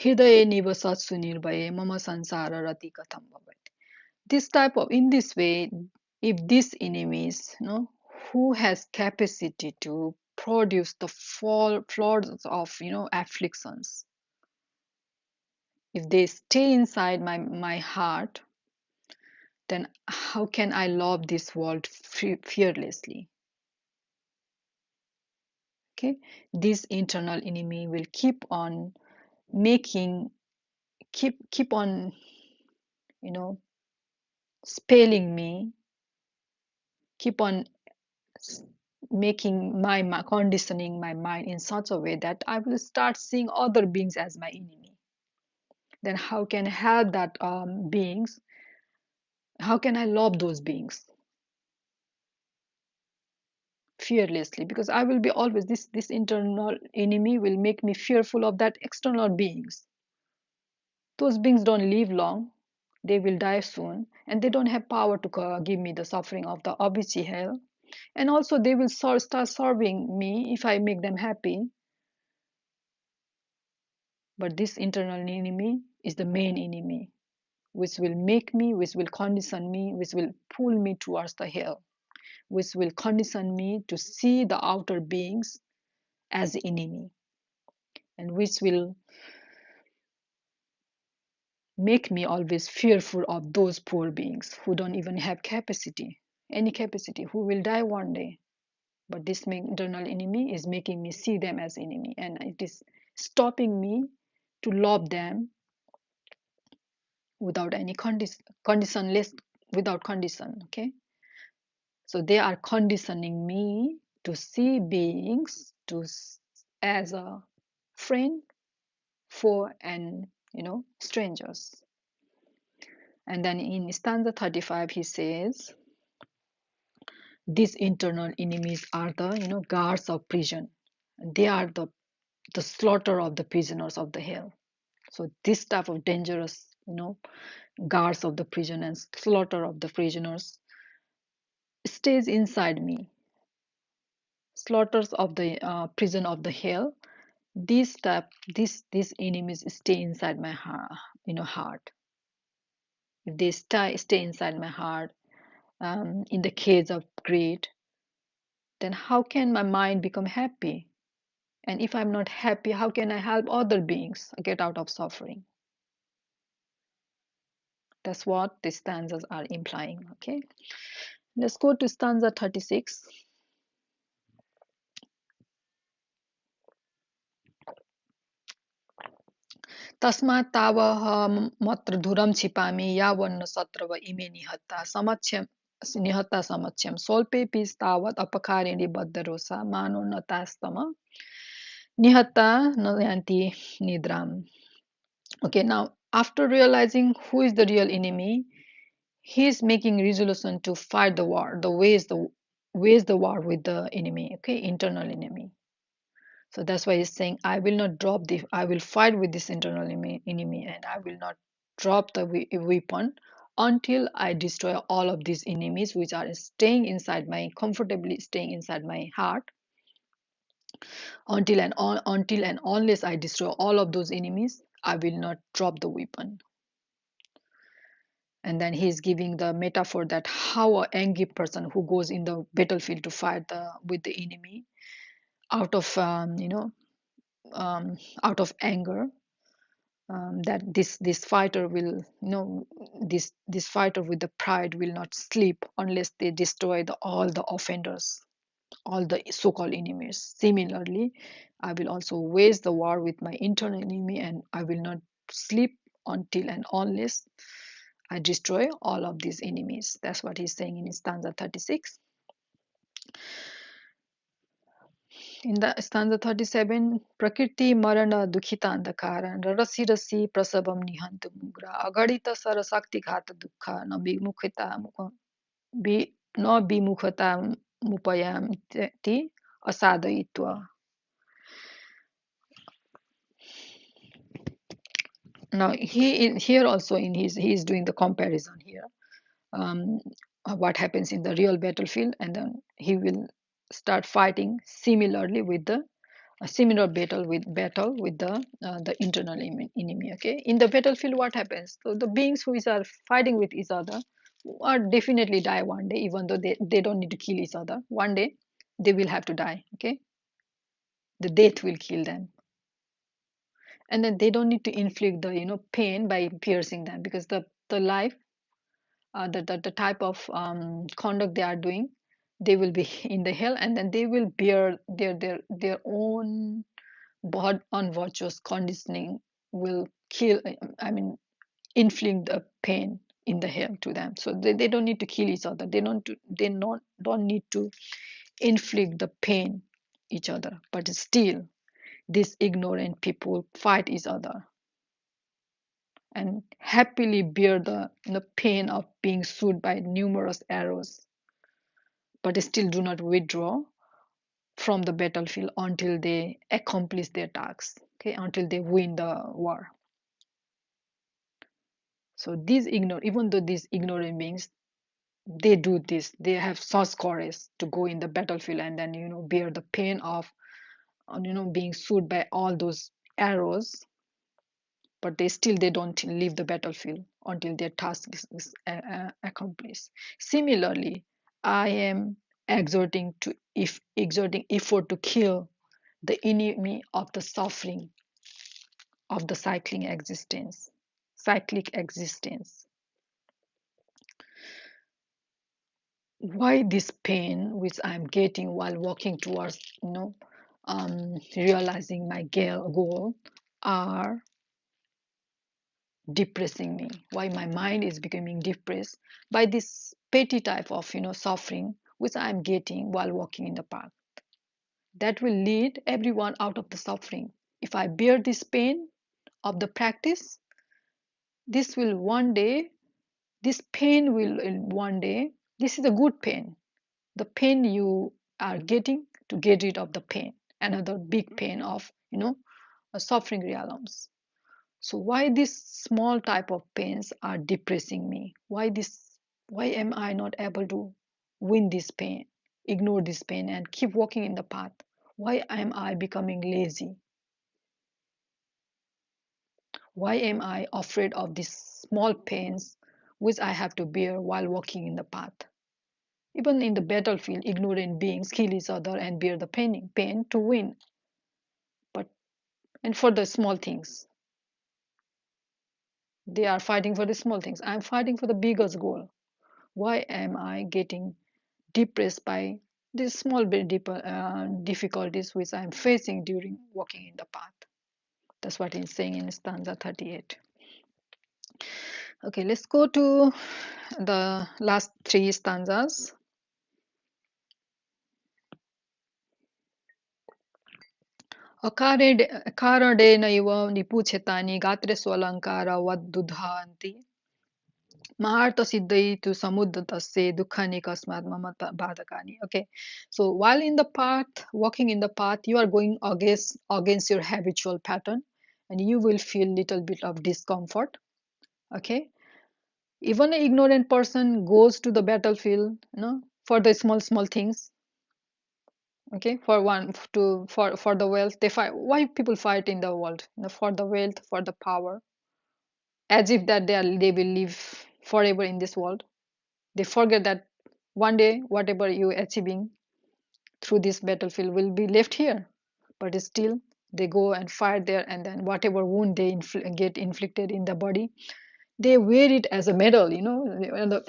हृदये निवसत्सु निर्भये मम संसार रति कथम भवेत्. This type of, in this way, if these enemies, who has capacity to produce the floods of, afflictions, if they stay inside my heart, then how can I love this world fearlessly? Okay, this internal enemy will keep on making, keep on, spelling me, keep on making conditioning my mind in such a way that I will start seeing other beings as my enemy. Then how can I help that beings? How can I love those beings fearlessly? Because I will be always, this internal enemy will make me fearful of that external beings. Those beings don't live long, they will die soon, and they don't have power to give me the suffering of the abhiji hell. And also they will start serving me if I make them happy. But this internal enemy is the main enemy, which will make me, which will condition me, which will pull me towards the hell, which will condition me to see the outer beings as the enemy, and which will make me always fearful of those poor beings who don't even have any capacity, who will die one day. But this internal enemy is making me see them as enemy, and it is stopping me to love them without any conditionless, without condition. Okay, So they are conditioning me to see beings as a friend, foe, and strangers. And then in stanza 35, he says, these internal enemies are the guards of prison. They are the slaughter of the prisoners of the hell. So this type of dangerous guards of the prison and slaughter of the prisoners stays inside me. Slaughters of the prison of the hell. These enemies stay inside my heart. If they stay inside my heart, in the cage of greed, then how can my mind become happy? And if I'm not happy, how can I help other beings get out of suffering? That's what the stanzas are implying. Okay, let's go to stanza 36. तस्मात् तावः मत्र धुरं क्षिपामि यावन्न सत्रव इमे निहत्ता समक्षम निहत्ता समक्षम स्वल्पेऽपि तावत् अपकारिणी बद्धरोषा मानो न तास्तम निहत्ता न यान्ति निद्राम. Okay, now after realizing who is the real enemy, he is making resolution to fight the war, the wage the war with the enemy, okay, internal enemy. So that's why he's saying, I will fight with this internal enemy, and I will not drop the weapon until I destroy all of these enemies which are comfortably staying inside my heart. Until and unless I destroy all of those enemies, I will not drop the weapon. And then he's giving the metaphor that how an angry person who goes in the battlefield to fight with the enemy out of out of anger, that this fighter will this fighter with the pride will not sleep unless they destroy all the offenders, all the so-called enemies. Similarly, I will also wage the war with my internal enemy, and I will not sleep until and unless I destroy all of these enemies. That's what he's saying in stanza 36. In the stanza 37, Prakriti marana dukhita andhakara rasi rasi prasabam nihantu mugra agadita sarasakti ghata dukha na bimukhata mupayam ti asadayitva. Now here also he is doing the comparison here, um, what happens in the real battlefield, and then he will start fighting similarly with the a similar battle with the internal enemy. Okay, in the battlefield, what happens? So the beings who are fighting with each other are definitely die one day, even though they don't need to kill each other. One day they will have to die. Okay, the death will kill them, and then they don't need to inflict the pain by piercing them, because the life, the type of conduct they are doing, they will be in the hell, and then they will bear their own but unvirtuous conditioning will kill, I mean, inflict the pain in the hell to them. So they don't need to kill each other, don't need to inflict the pain each other, but still these ignorant people fight each other and happily bear the pain of being shot by numerous arrows, but still do not withdraw from the battlefield until they accomplish their tasks, okay, until they win the war. So even though these ignorant beings, they do this, they have such courage to go in the battlefield and then bear the pain of being shot by all those arrows, but they don't leave the battlefield until their task is accomplished. Similarly, I am exerting effort to kill the enemy of the suffering of the cyclic existence. Why this pain which I'm getting while walking towards realizing my goal are depressing me? Why my mind is becoming depressed by this petty type of suffering which I am getting while walking in the path. That will lead everyone out of the suffering. If I bear this pain of the practice, this will one day, this pain will one day, this is a good pain. The pain you are getting to get rid of the pain, another big pain of, suffering realms. So why these small type of pains are depressing me? Why am I not able to win this pain, ignore this pain and keep walking in the path? Why am I becoming lazy? Why am I afraid of these small pains which I have to bear while walking in the path? Even in the battlefield, ignorant beings kill each other and bear the pain to win. But and for the small things, they are fighting for the small things. I'm fighting for the biggest goal. Why am I getting depressed by these small bit difficulties which I'm facing during walking in the path? That's what he's saying in stanza 38. Okay, let's go to the last three stanzas. अकारणेनैव निपुच्छेतानि गात्रे स्वलङ्कार वद्दुधान्ति महार्थसिद्धै तु समुद्धतस्य दुःखानि कस्मात् मम बाधकानि. Okay, so while in the path, walking in the path, you are going against your habitual pattern, and you will feel little bit of discomfort. Okay, even an ignorant person goes to the battlefield, for the small things. Okay, for the wealth they fight. Why people fight in the world? For the wealth, for the power, as if that they will live forever in this world. They forget that one day whatever you achieving through this battlefield will be left here. But still they go and fight there, and then whatever wound they get inflicted in the body, they wear it as a medal,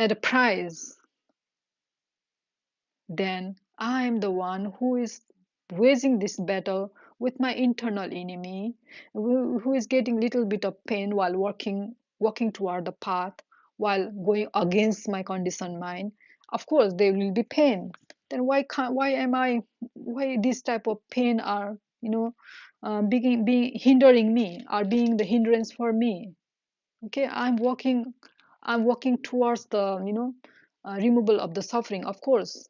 at a prize. Then I am the one who is waging this battle with my internal enemy, who is getting little bit of pain while walking toward the path, while going against my conditioned mind. Of course there will be pain. Then why this type of pain are, being hindering me, are being the hindrance for me? Okay, I'm walking towards the, removal of the suffering, of course,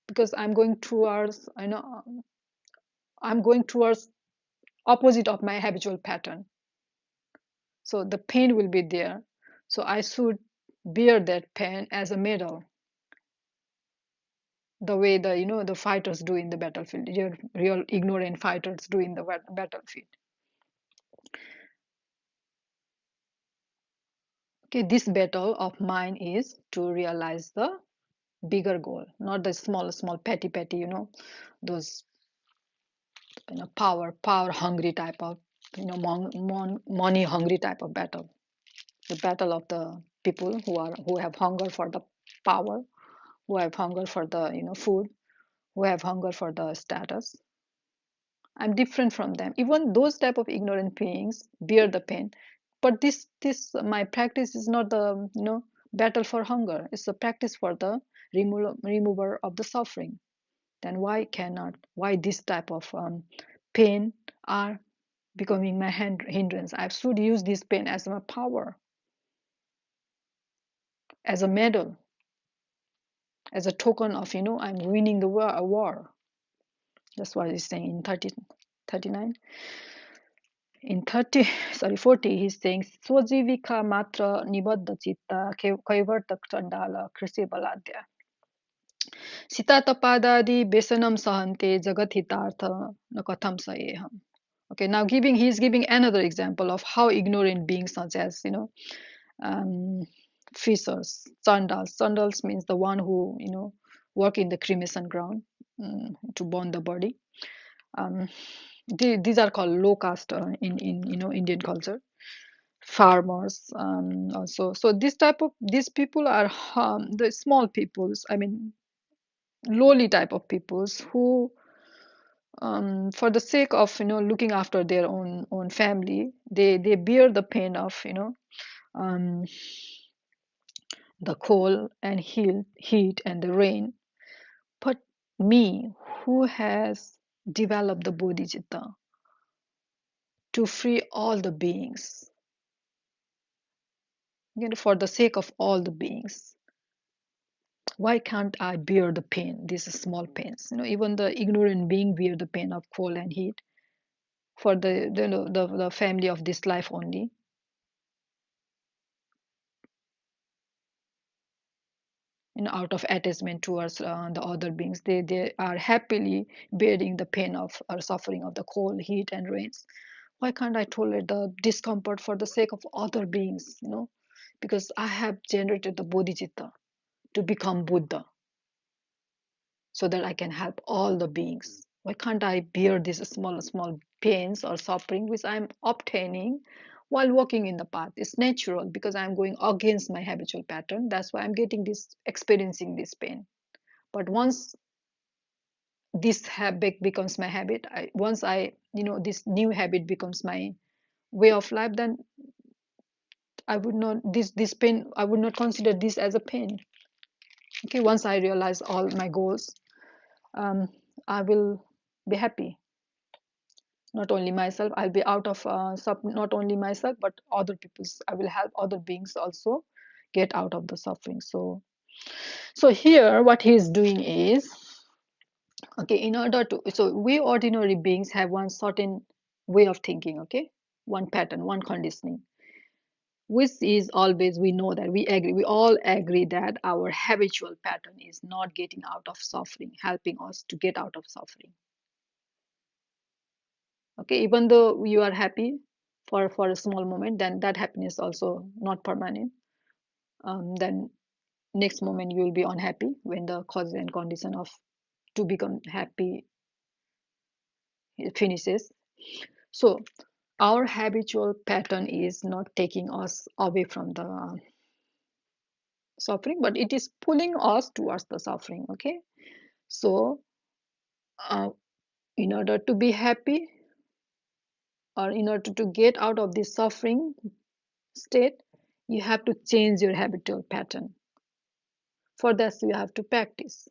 because I'm going towards opposite of my habitual pattern. So the pain will be there. So I should bear that pain as a medal, the way the fighters do in the battlefield, real ignorant fighters do in the battlefield. Okay, this battle of mine is to realize the bigger goal, not the small petty, those power hungry type of, money hungry type of battle. The battle of the people who have hunger for the power, who have hunger for the, food, who have hunger for the status. I'm different from them. Even those type of ignorant beings bear the pain, but this my practice is not the, battle for hunger. It's a practice for the remover of the suffering. Then why this type of pain are becoming my hindrance? I should use this pain as my power, as a medal, as a token of, I'm winning the war. That's what he's saying in 39. In 40, he's saying स्वजीविका मात्र निबद्ध चित्त कैवर्तक चण्डाल कृषि बलाद्य सीता तपादादि व्यसनम सहन्ते जगत हितार्थ न कथम सहेहम. Okay, now he's giving another example of how ignorant beings such as, fishers, sandals. Sandals means the one who, work in the cremation ground, to burn the body. These are called low caste in Indian culture. Farmers, also. So these people are the small peoples. I mean, lowly type of peoples who, for the sake of, looking after their own family, they bear the pain of, um, the cold and heat and the rain, me who has developed the bodhicitta to free all the beings, for the sake of all the beings. Why can't I bear the pain, these small pains? Even the ignorant being bear the pain of cold and heat for the family of this life only. Out of attachment towards the other beings, they are happily bearing the pain of or suffering of the cold, heat, and rains. Why can't I tolerate the discomfort for the sake of other beings? Because I have generated the bodhicitta to become Buddha, so that I can help all the beings. Why can't I bear these small pains or suffering which I'm obtaining while walking in the path? It's natural because I'm going against my habitual pattern. That's why I'm getting this, experiencing this pain. But once this habit becomes my habit, once I, this new habit becomes my way of life, then I would not, this pain, I would not consider this as a pain. Okay, once I realize all my goals, um, I will be happy. Not only myself, I'll be out of not only myself but other people's. I will help other beings also get out of the suffering. So here what he is doing is, okay, in order to, so we ordinary beings have one certain way of thinking, okay, one pattern, one conditioning, which is always, we know that, we all agree that our habitual pattern is not getting out of suffering, helping us to get out of suffering. Okay, even though you are happy for a small moment, then that happiness also not permanent. Then next moment you will be unhappy when the cause and condition of to become happy finishes. So our habitual pattern is not taking us away from the suffering, but it is pulling us towards the suffering. Okay, so uh, in order to be happy, or in order to get out of this suffering state, you have to change your habitual pattern. For this you have to practice,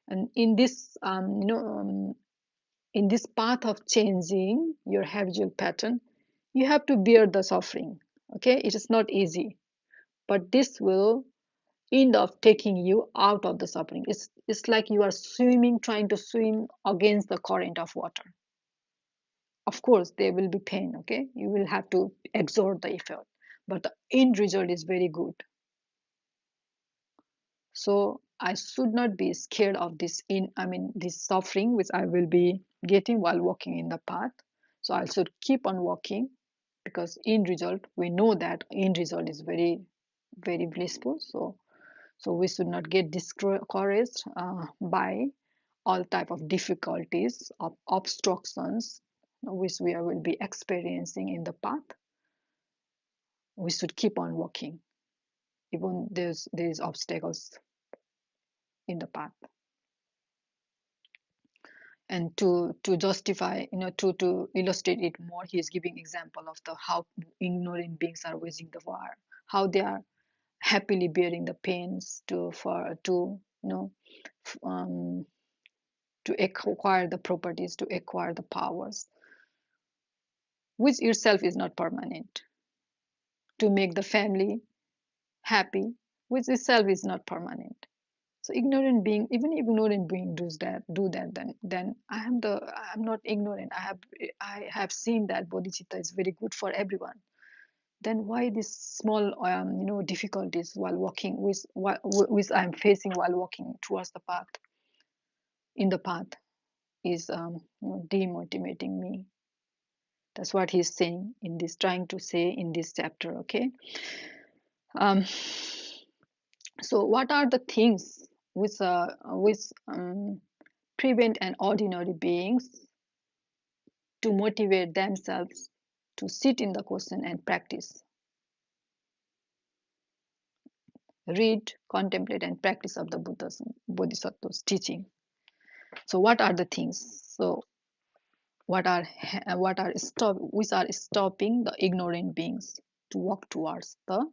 and in this in this path of changing your habitual pattern, you have to bear the suffering. Okay, it is not easy, but this will end up taking you out of the suffering. It's like you are swimming, trying to swim against the current of water. Of course there will be pain, okay, you will have to exert the effort, but the end result is very good. So I should not be scared of this, this suffering which I will be getting while walking in the path. So I should keep on walking, because end result, we know that end result is very, very blissful. So we should not get discouraged by all type of difficulties, of obstructions which we will be experiencing in the path. We should keep on walking even there's obstacles in the path. And to justify, to illustrate it more, he is giving example of the how ignorant beings are waging the war, how they are happily bearing the pains um, to acquire the properties, to acquire the powers, which itself is not permanent, to make the family happy, which itself is not permanent. So ignorant being, even ignorant being do that, then I'm not ignorant. I have seen that bodhicitta is very good for everyone. Then why these small difficulties while walking, which I'm facing while walking towards the path, in the path, is demotivating me. That's what he's saying in this, trying to say in this chapter. Okay. um, so what are the things which prevent an ordinary beings to motivate themselves to sit in the question and practice, read, contemplate, and practice of the Buddha's Bodhisattva's teaching? So what are the things? So which are stopping the ignorant beings to walk towards the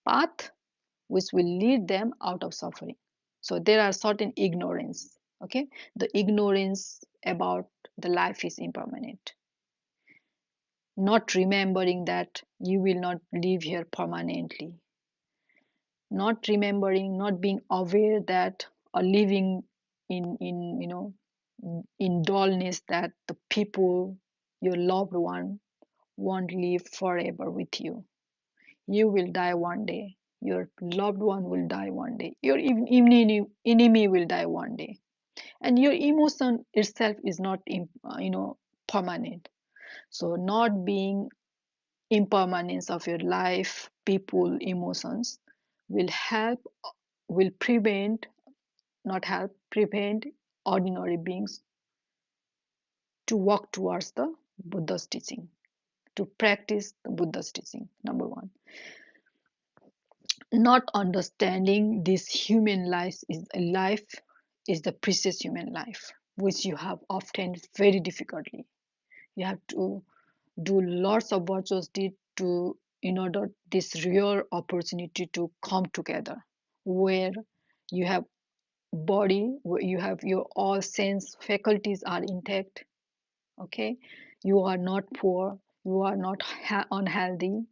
path which will lead them out of suffering? So there are certain ignorance. Okay, the ignorance about the life is impermanent, not remembering that you will not live here permanently, not remembering, not being aware that living in in dullness, that the people, your loved one, won't live forever with you. You will die one day. Your loved one will die one day. Your enemy will die one day. And your emotion itself is not, permanent. So, not being impermanence of your life, people, emotions will help, will prevent, not help, prevent ordinary beings to walk towards the Buddha's teaching, to practice the Buddha's teaching. Number one, not understanding this human life is the precious human life, which you have obtained very difficultly. You have to do lots of virtuous deed to, in order this rare opportunity to come together, where you have body, where you have your all sense faculties are intact. Okay, you are not poor, you are not unhealthy.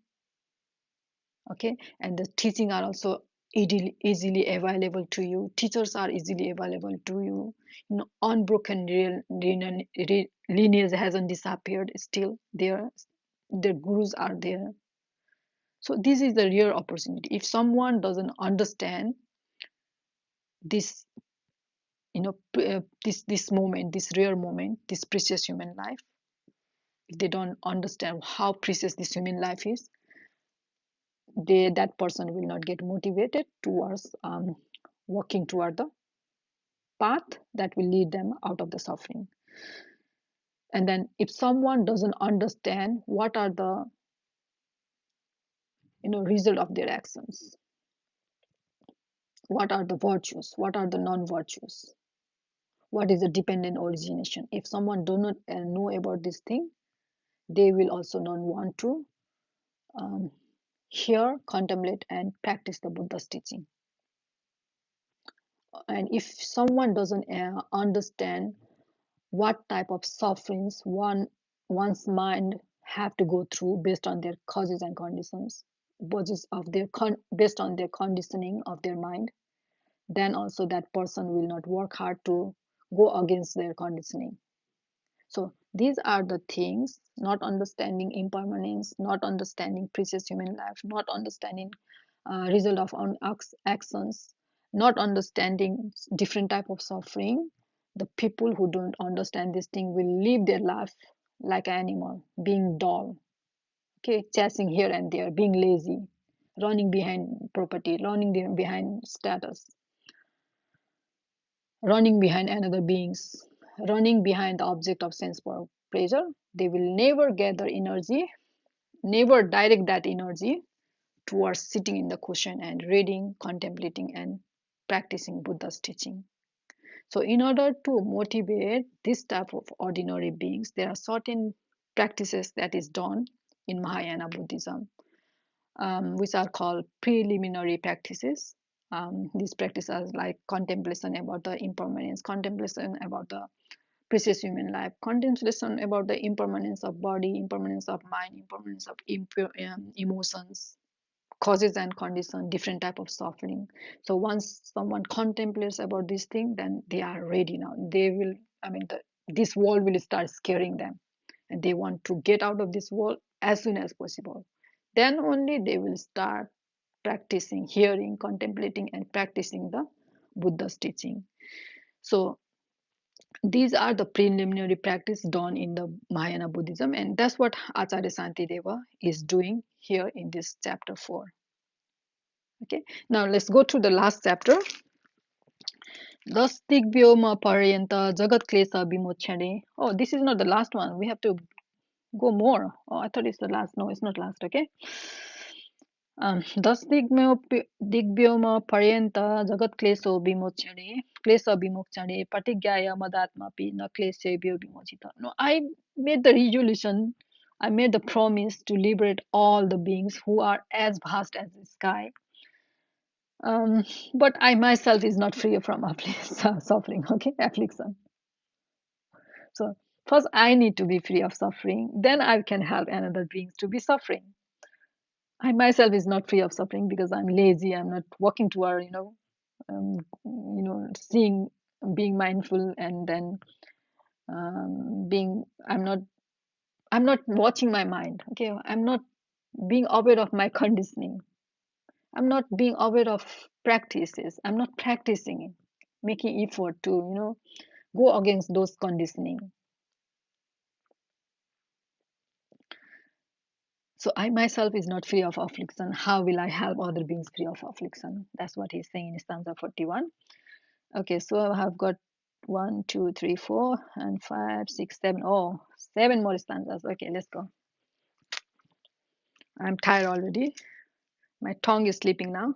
Okay, and the teaching are also easily available to you, teachers are easily available to you. You know, unbroken lineage hasn't disappeared, still there, the gurus are there. So this is the rare opportunity. If someone doesn't understand this, this moment, this rare moment, this precious human life, if they don't understand how precious this human life is, that person will not get motivated towards working toward the path that will lead them out of the suffering. And then if someone doesn't understand what are the, result of their actions, what are the virtues, what are the non-virtues, what is the dependent origination, if someone do not know about this thing, they will also not want to um, hear, contemplate, and practice the Buddha's teaching. And if someone doesn't understand what type of sufferings one's mind have to go through based on their causes and conditions, based on their conditioning of their mind, then also that person will not work hard to go against their conditioning. So these are the things: not understanding impermanence, not understanding precious human life, not understanding result of own actions, not understanding different type of suffering. The people who don't understand this thing will live their life like an animal, being dull, okay, chasing here and there, being lazy, running behind property, running behind status, running behind another beings, running behind the object of sense pleasure. They will never gather energy, never direct that energy towards sitting in the cushion and reading, contemplating, and practicing Buddha's teaching. So, in order to motivate this type of ordinary beings, there are certain practices that is done in Mahayana Buddhism, which are called preliminary practices. These practices like contemplation about the impermanence, contemplation about the precious human life, contemplation about the impermanence of body, impermanence of mind, impermanence of emotions, causes and conditions, different type of suffering. So once someone contemplates about this thing, then they are ready now. They will, this world will start scaring them, and they want to get out of this world as soon as possible. Then only they will start practicing, hearing, contemplating, and practicing the Buddha's teaching. So these are the preliminary practice done in the Mahayana Buddhism, and that's what Acharya Santideva is doing here in this chapter 4. Okay, now let's go to the last chapter. Das Digyoma Paryanta Jagat Klesa Vimochane. Oh, this is not the last one. We have to go more. Oh, I thought it's the last. No, it's not last. Okay. Das Digyoma Paryanta Jagat Kleso Vimochane Patigyaya Madatmapi Na Klesebhyo Vimochita. No, I made the resolution, I made the promise to liberate all the beings who are as vast as the sky, um, but I myself is not free from suffering, okay, affliction. So first I need to be free of suffering, then I can help another beings to be suffering. I myself is not free of suffering because I'm lazy, I'm not walking toward, seeing, being mindful, and then being, I'm not watching my mind, okay, I'm not being aware of my conditioning, I'm not being aware of practices, I'm not practicing it, making effort to, go against those conditioning. So I myself is not free of affliction. How will I help other beings free of affliction? That's what he's saying in stanza 41. Okay, so I have got 1, 2, 3, 4, and 5, 6, 7. Oh, 7 more stanzas. Okay, let's go. I'm tired already. My tongue is sleeping now.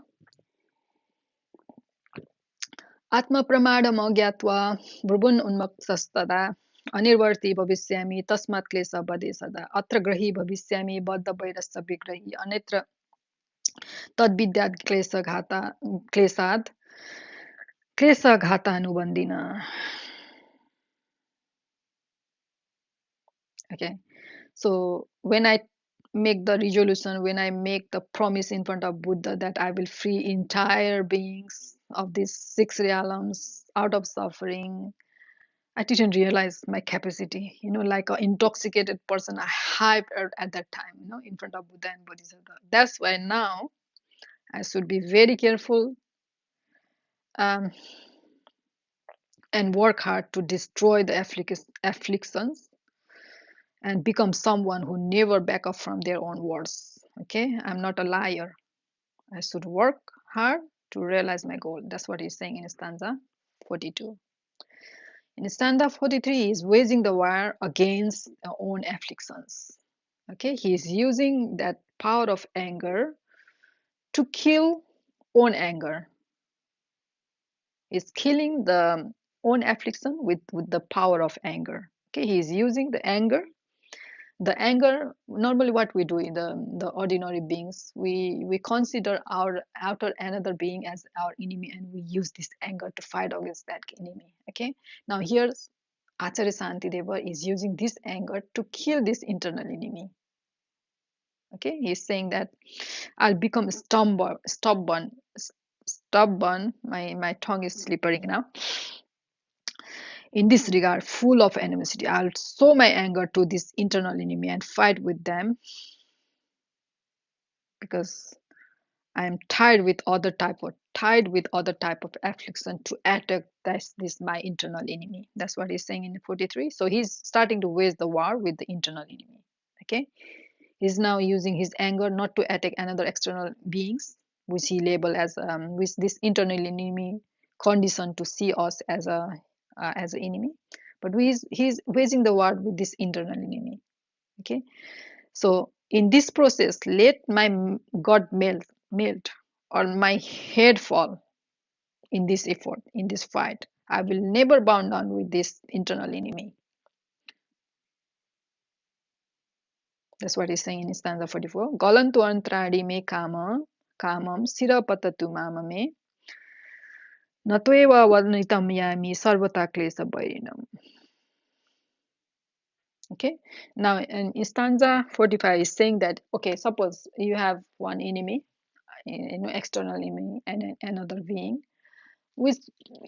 आत्मप्रमाणम् अज्ञात्वा भ्रुवन् उन्मत्तस्तदा अनिर्वर्ति भविष्यामि तस्मात् क्लेशः वदे सदा अत्र ग्रही भविष्यामि बद्धवैरस्य विग्रही अन्यत्र तद्विद्यात् क्लेशात् क्लेशघातानुबन्धिना. Okay, so when I make the resolution, when I make the promise in front of Buddha that I will free entire beings of these 6 realms out of suffering, I didn't realize my capacity, like an intoxicated person, I hyped at that time, in front of Buddha and Bodhisattva. That's why now I should be very careful, um, and work hard to destroy the afflictions and become someone who never back up from their own words. Okay, I'm not a liar. I should work hard to realize my goal. That's what he's saying in stanza 42. In stanza 43, he's waging the war against our own afflictions. Okay, he's using that power of anger to kill own anger. He's killing the own affliction with the power of anger. Okay, he's using the anger. Normally what we do in the ordinary beings, we consider our outer another being as our enemy, and we use this anger to fight against that enemy. Okay, now here Acharya Santideva is using this anger to kill this internal enemy. Okay, he's saying that I'll become stubborn. My tongue is slippering now. In this regard, full of animosity, I'll show my anger to this internal enemy and fight with them, because I am tired with other type of affliction to attack this my internal enemy. That's what he's saying in 43. So he's starting to wage the war with the internal enemy. Okay, he's now using his anger not to attack another external beings, which he label as with this internal enemy condition to see us as an enemy, but he's waging the war with this internal enemy. Okay, so in this process, let my God melt, or my head fall in this effort, in this fight. I will never bow down with this internal enemy. That's what he's saying in stanza 44. Galantu antradi me kamam sirapatatu mamame natweva varnitam yami sarvata klesa bairinam. Okay, now in stanza 45 is saying that, okay, suppose you have one enemy, external enemy, and another being, which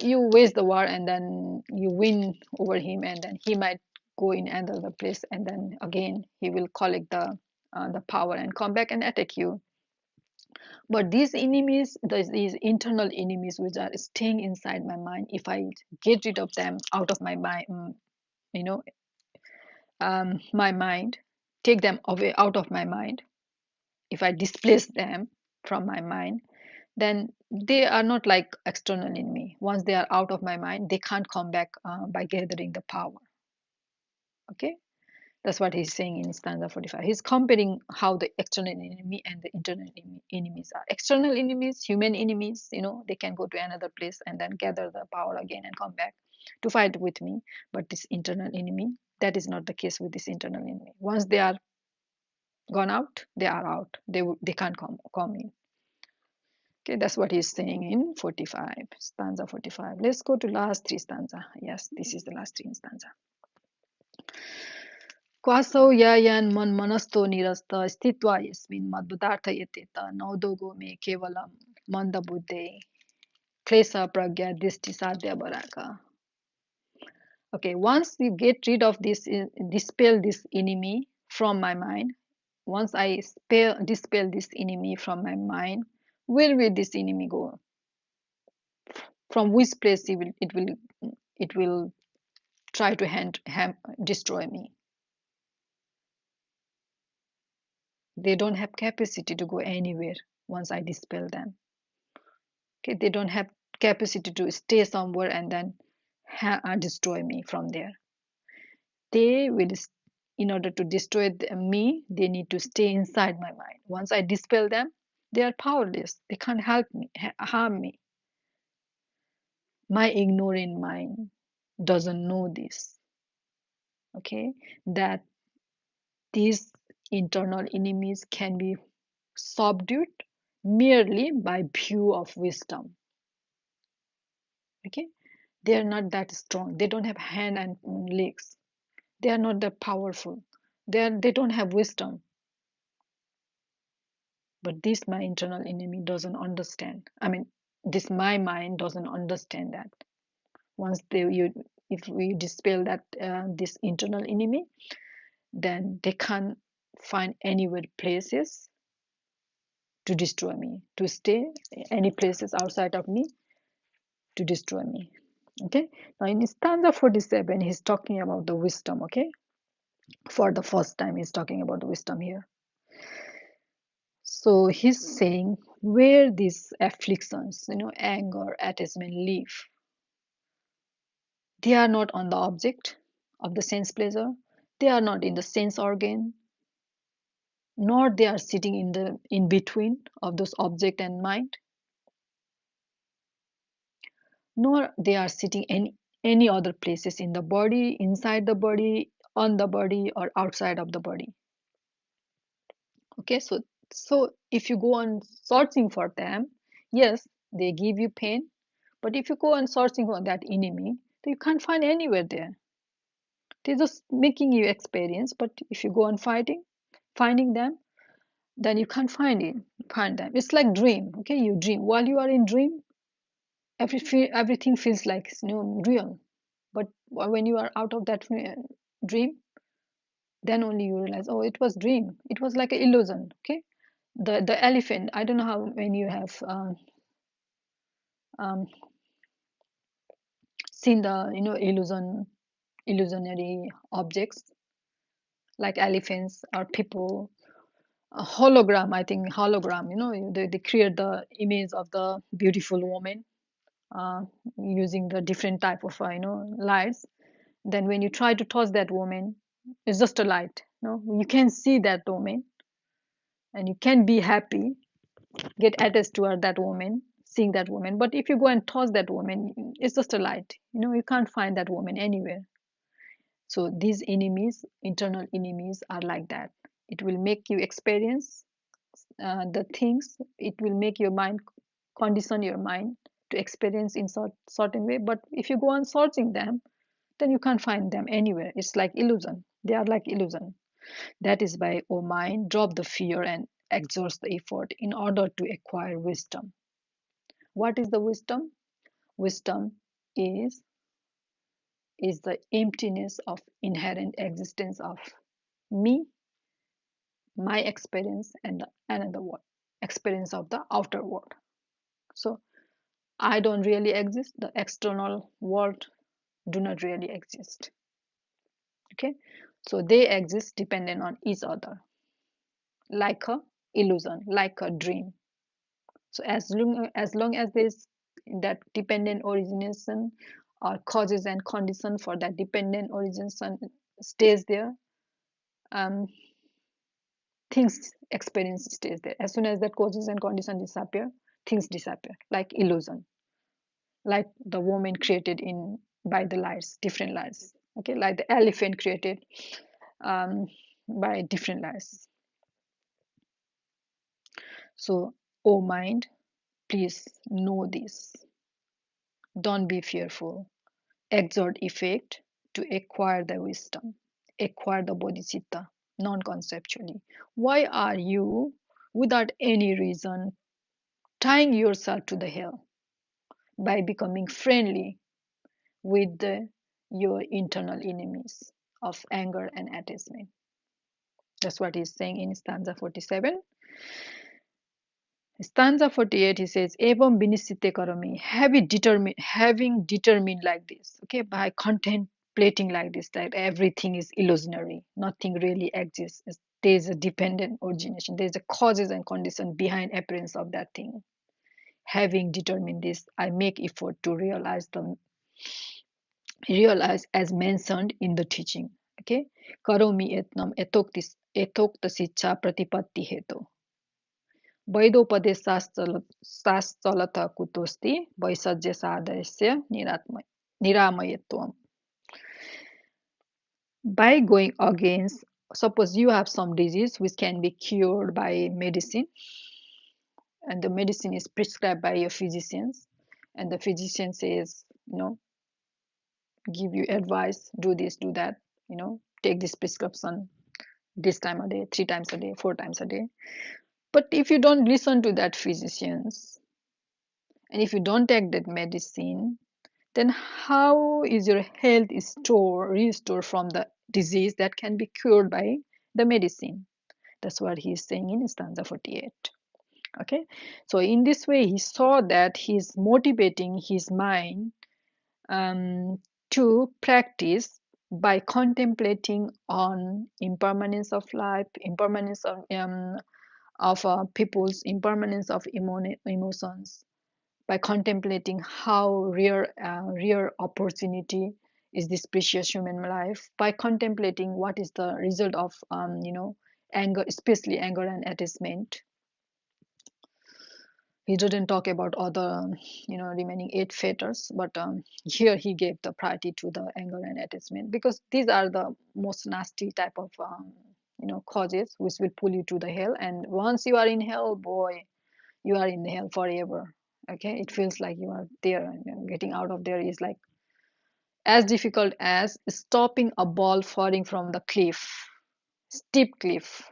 you wage the war and then you win over him, and then he might go in another place, and then again he will collect the power and come back and attack you. But these enemies, these internal enemies which are staying inside my mind, if I get rid of them out of my mind, you know my mind, take them away out of my mind, if I displace them from my mind, then they are not like external enemy. Once they are out of my mind, they can't come back by gathering the power. Okay, that's what he's saying in stanza 45. He's comparing how the external enemy and the internal enemies are. External enemies, human enemies, they can go to another place and then gather the power again and come back to fight with me. But this internal enemy, that is not the case with this internal enemy. Once they are gone out, they are out. They can't come in. Okay, that's what he's saying in 45, stanza 45. Let's go to last three stanza. Yes, this is the last three stanza. क्वासौ यायान मन मनस्तो निरस्त स्थित्वा यस्मिन् मद्बुदार्थ यतेत नौदोगो मे केवलम मंदबुद्धे क्लेश pragya dishti sadhya baraka. Okay, once you get rid of this, dispel this enemy from my mind, once I dispel this enemy from my mind, where will this enemy go? From which place it will try to destroy me? They don't have capacity to go anywhere once I dispel them. Okay, they don't have capacity to stay somewhere and then destroy me from there. They will, in order to destroy me, they need to stay inside my mind. Once I dispel them, they are powerless. They can't help me, harm me. My ignorant mind doesn't know this. Okay, that these internal enemies can be subdued merely by view of wisdom. Okay, they are not that strong. They don't have hand and legs. They are not that powerful. They don't have wisdom. But this my internal enemy doesn't understand. I mean, this my mind doesn't understand that. Once if we dispel that this internal enemy, then they can't find anywhere places to destroy me, to stay any places outside of me to destroy me. Okay. Now in stanza 47, he's talking about the wisdom. Okay. For the first time, he's talking about the wisdom here. So he's saying where these afflictions, anger, attachment live, they are not on the object of the sense pleasure, they are not in the sense organ, nor they are sitting in between of those object and mind, nor they are sitting in any other places in the body, inside the body, on the body, or outside of the body. Okay, so if you go on searching for them, yes, they give you pain, but if you go on searching for that enemy, you can't find anywhere there. They're just making you experience, but if you go on finding them, then you can't find them. It's like dream. Okay, you dream. While you are in dream, everything feels like real. But when you are out of that dream, then only you realize, oh, it was dream. It was like an illusion. Okay, the elephant. I don't know how when you have um, seen the illusionary objects like elephants or people. A hologram, I think hologram, they create the image of the beautiful woman uh, using the different type of lights. Then when you try to touch that woman, it's just a light. You can see that woman and you can be happy, get attached to her, that woman, seeing that woman. But if you go and touch that woman, it's just a light. You can't find that woman anywhere. So these enemies, internal enemies, are like that. It will make you experience the things. It will make your mind, condition your mind to experience in certain way. But if you go on searching them, then you can't find them anywhere. It's like illusion. They are like illusion. That is why, O mind, drop the fear and exert the effort in order to acquire wisdom. What is the wisdom? Wisdom is the emptiness of inherent existence of me, my experience, and another world, experience of the outer world. So I don't really exist, the external world do not really exist. Okay, so they exist dependent on each other, like a illusion, like a dream. So as long as there's that dependent origination or causes and condition for that dependent origination stays there, um, things experience stays there. As soon as that causes and condition disappear, things disappear, like illusion, like the woman created in by the lights, different lights. Okay, like the elephant created um, by different lights. So, O mind, Please know this. Don't be fearful. Exert effort to acquire the wisdom, acquire the bodhicitta, non conceptually. Why are you, without any reason, tying yourself to the hill by becoming friendly with your internal enemies of anger and attachment? That's what he's saying in stanza 47. Stanza 48, he says, Evam vinisite karami, having determined like this, okay, by contemplating like this, that everything is illusionary, nothing really exists. There's a dependent origination, there's a causes and condition behind appearance of that thing. Having determined this, I make effort to realize as mentioned in the teaching. Okay, karomi etnam etokta sicha pratipatti hetu. वैदोपदेश शास्त्रलतः कुतोऽस्ति वैसज्यसाधस्य निरामयत्वम्. By going against, suppose you have some disease which can be cured by medicine, and the medicine is prescribed by your physicians, and the physician says, give you advice, do this, do that, take this prescription this time a day, 3 times a day, 4 times a day. But if you don't listen to that physicians, and if you don't take that medicine, then how is your health restored from the disease that can be cured by the medicine? That's what he's saying in stanza 48. Okay, so in this way, he saw that he's motivating his mind to practice by contemplating on impermanence of life, impermanence of people's impermanence of emotions, by contemplating how rare opportunity is this precious human life, by contemplating what is the result of anger, especially anger and attachment. He didn't talk about other remaining 8 fetters, but here he gave the priority to the anger and attachment, because these are the most nasty type of causes which will pull you to the hell. And once you are in hell, boy, you are in the hell forever. Okay, it feels like you are there, and getting out of there is like as difficult as stopping a ball falling from the steep cliff,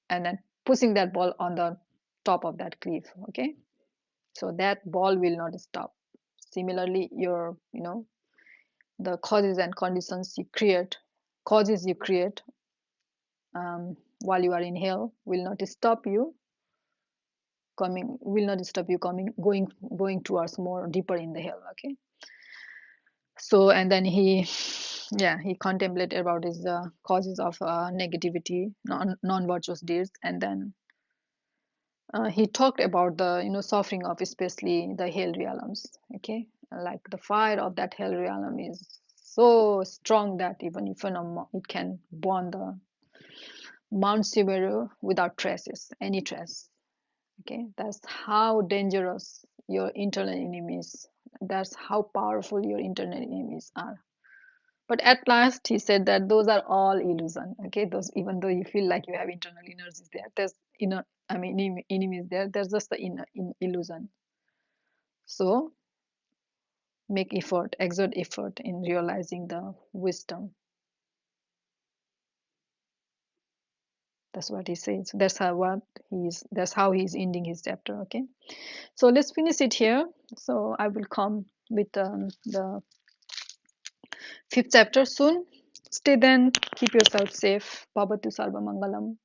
and then pushing that ball on the top of that cliff. Okay, so that ball will not stop. Similarly, your the causes and conditions you create, while you are in hell will not stop you going towards more deeper in the hell. Okay, so and then he contemplated about his causes of negativity, non-virtuous deeds, and then he talked about the suffering of especially the hell realms. Okay, like the fire of that hell realm is so strong that even if it can burn the Mount Sumeru without any trace. Okay, that's how dangerous your internal enemies, that's how powerful your internal enemies are. But at last he said that those are all illusion. Okay, those, even though you feel like you have internal energies there, there's enemies there, there's just the illusion. So exert effort in realizing the wisdom. That's what he says. That's how he's ending his chapter. Okay, so let's finish it here. So I will come with the 5th chapter soon. Stay then, keep yourself safe. Bhavatu Sarva Mangalam.